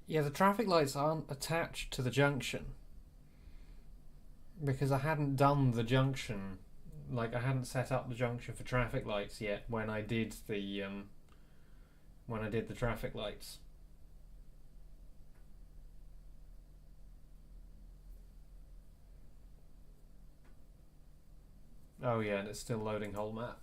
Yeah, the traffic lights aren't attached to the junction because I hadn't done the junction, like I hadn't set up the junction for traffic lights yet when I did the traffic lights. Oh yeah, and it's still loading whole map.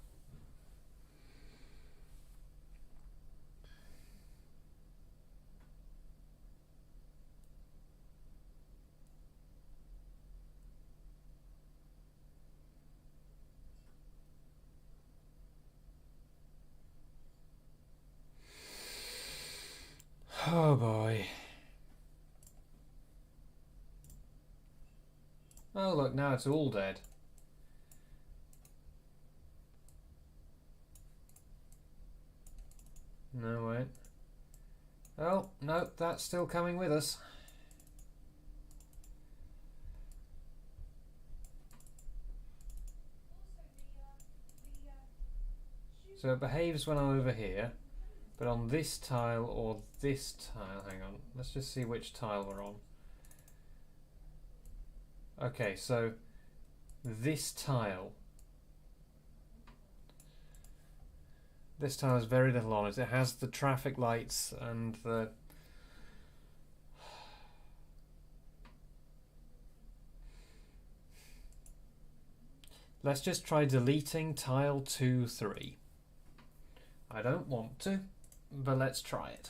Oh boy. Oh look, now it's all dead. No, wait. Oh, no, that's still coming with us. So it behaves when I'm over here, but on this tile or this tile, hang on, let's just see which tile we're on. Okay, so this tile has very little on it. It has the traffic lights and the... Let's just try deleting tile 2, 3. I don't want to, but let's try it.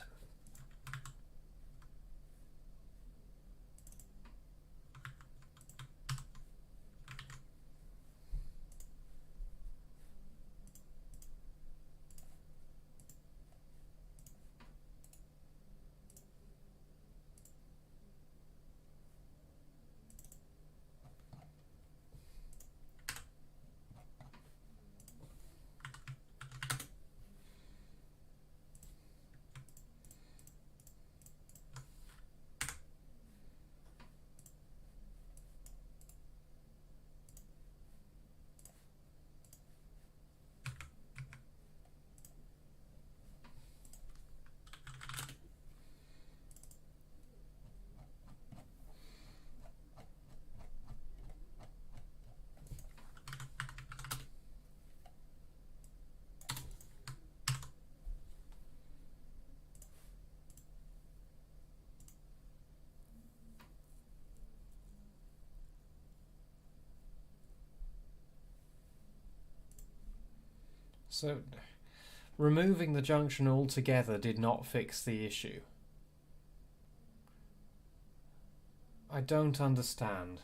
So, removing the junction altogether did not fix the issue. I don't understand.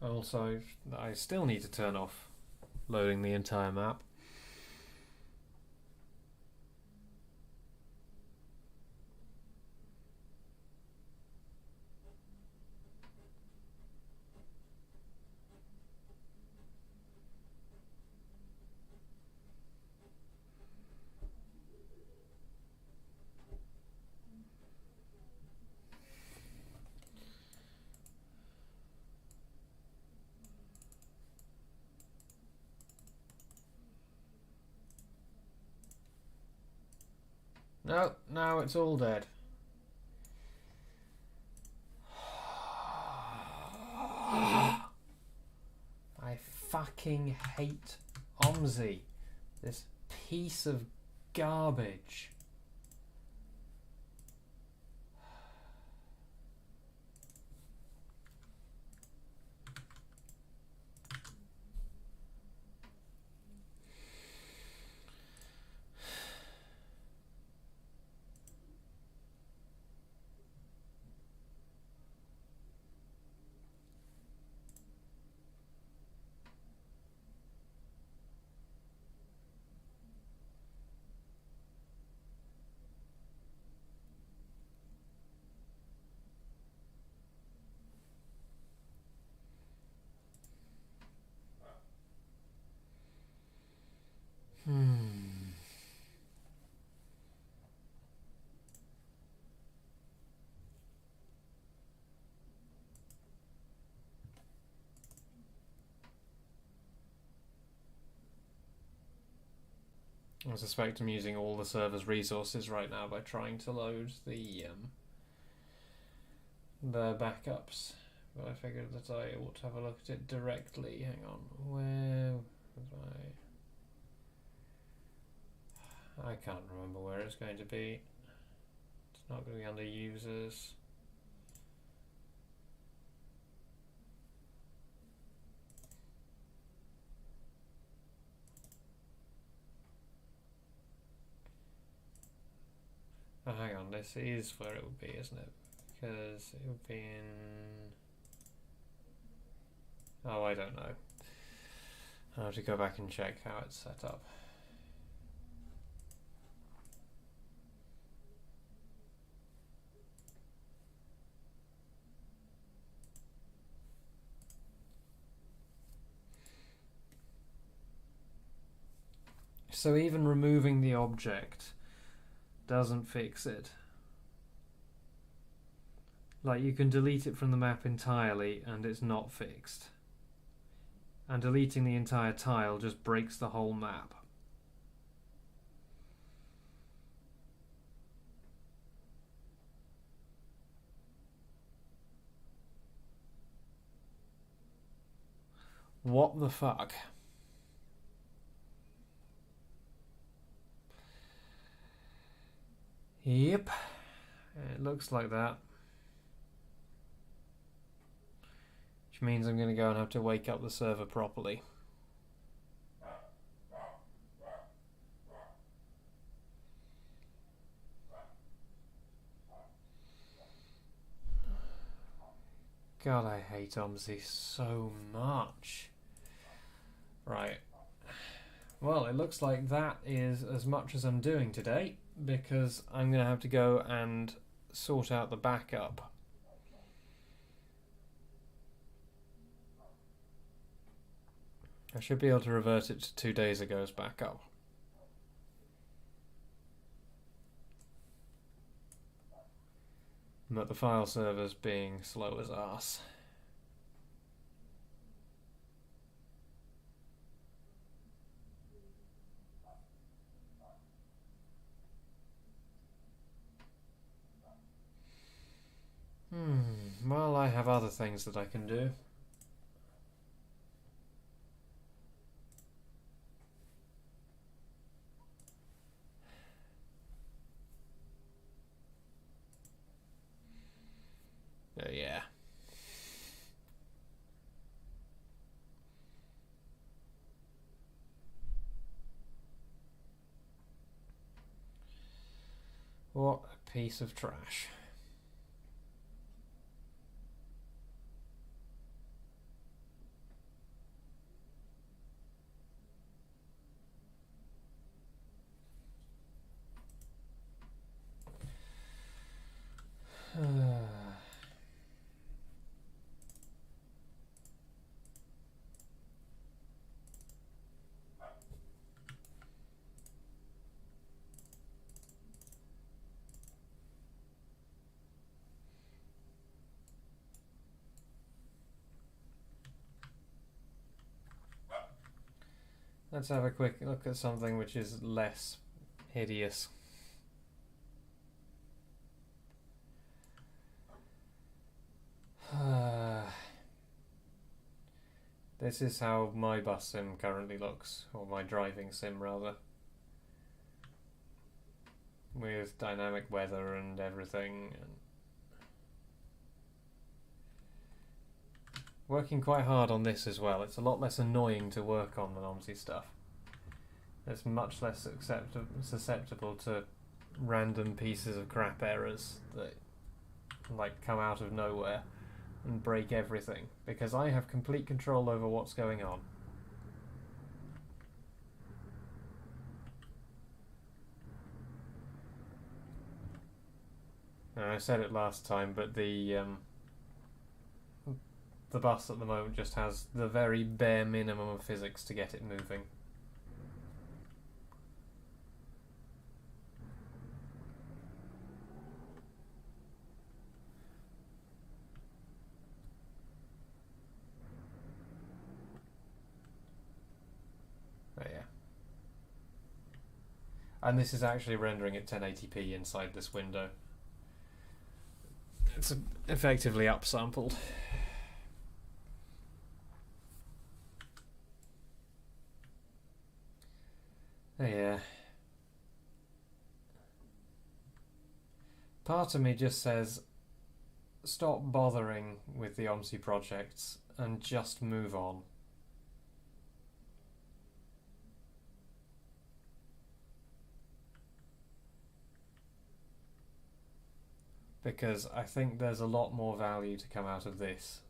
Also, I still need to turn off loading the entire map. No, now it's all dead. I fucking hate OMSI. This piece of garbage. I suspect I'm using all the server's resources right now by trying to load the backups. But I figured that I ought to have a look at it directly. Hang on, where was I? I can't remember where it's going to be. It's not going to be under users. Oh, hang on, this is where it would be, isn't it? Because it would be in... Oh, I don't know. I'll have to go back and check how it's set up. So even removing the object doesn't fix it. Like, you can delete it from the map entirely and it's not fixed. And deleting the entire tile just breaks the whole map. What the fuck? Yep, it looks like that. Which means I'm going to go and have to wake up the server properly. God, I hate OMSI so much. Right. Well, it looks like that is as much as I'm doing today, because I'm going to have to go and sort out the backup. I should be able to revert it to 2 days ago's backup. But the file server's being slow as arse. Well, I have other things that I can do. Oh, yeah. What a piece of trash. Let's have a quick look at something which is less hideous. This is how my bus sim currently looks, or my driving sim rather. With dynamic weather and everything. Working quite hard on this as well. It's a lot less annoying to work on than OMSI stuff. It's much less susceptible to random pieces of crap errors that like come out of nowhere and break everything, because I have complete control over what's going on. And I said it last time, but the bus at the moment just has the very bare minimum of physics to get it moving. Oh yeah. And this is actually rendering at 1080p inside this window. It's effectively upsampled. Oh yeah. Part of me just says, stop bothering with the OMSI projects and just move on. Because I think there's a lot more value to come out of this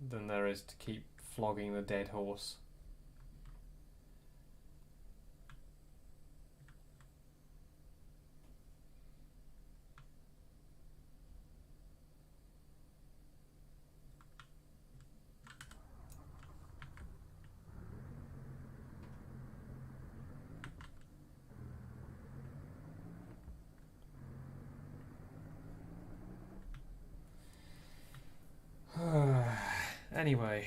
than there is to keep flogging the dead horse. Anyway,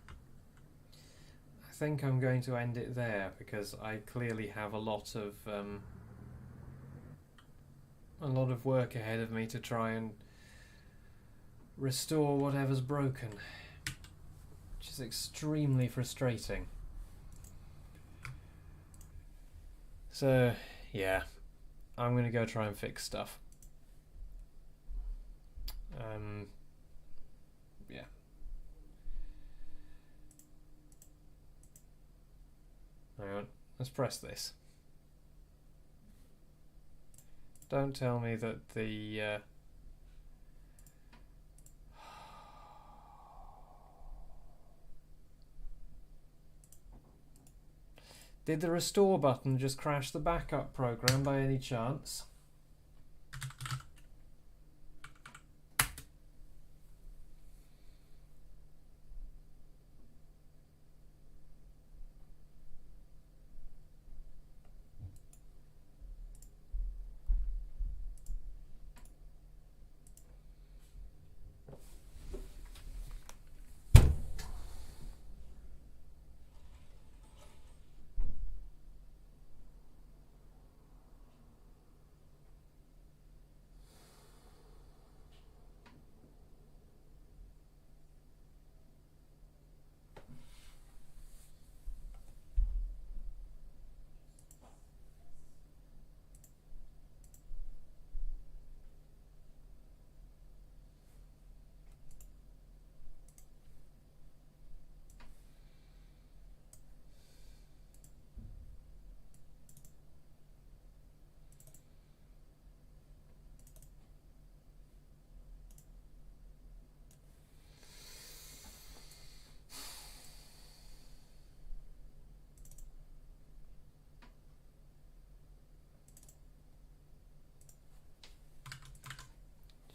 I think I'm going to end it there because I clearly have a lot of work ahead of me to try and restore whatever's broken, which is extremely frustrating. So, yeah, I'm going to go try and fix stuff. Yeah. Hang on, let's press this. Don't tell me that the did the restore button just crash the backup program by any chance?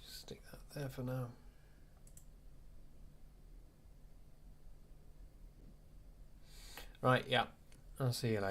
Stick that there for now. Right, yeah. I'll see you later.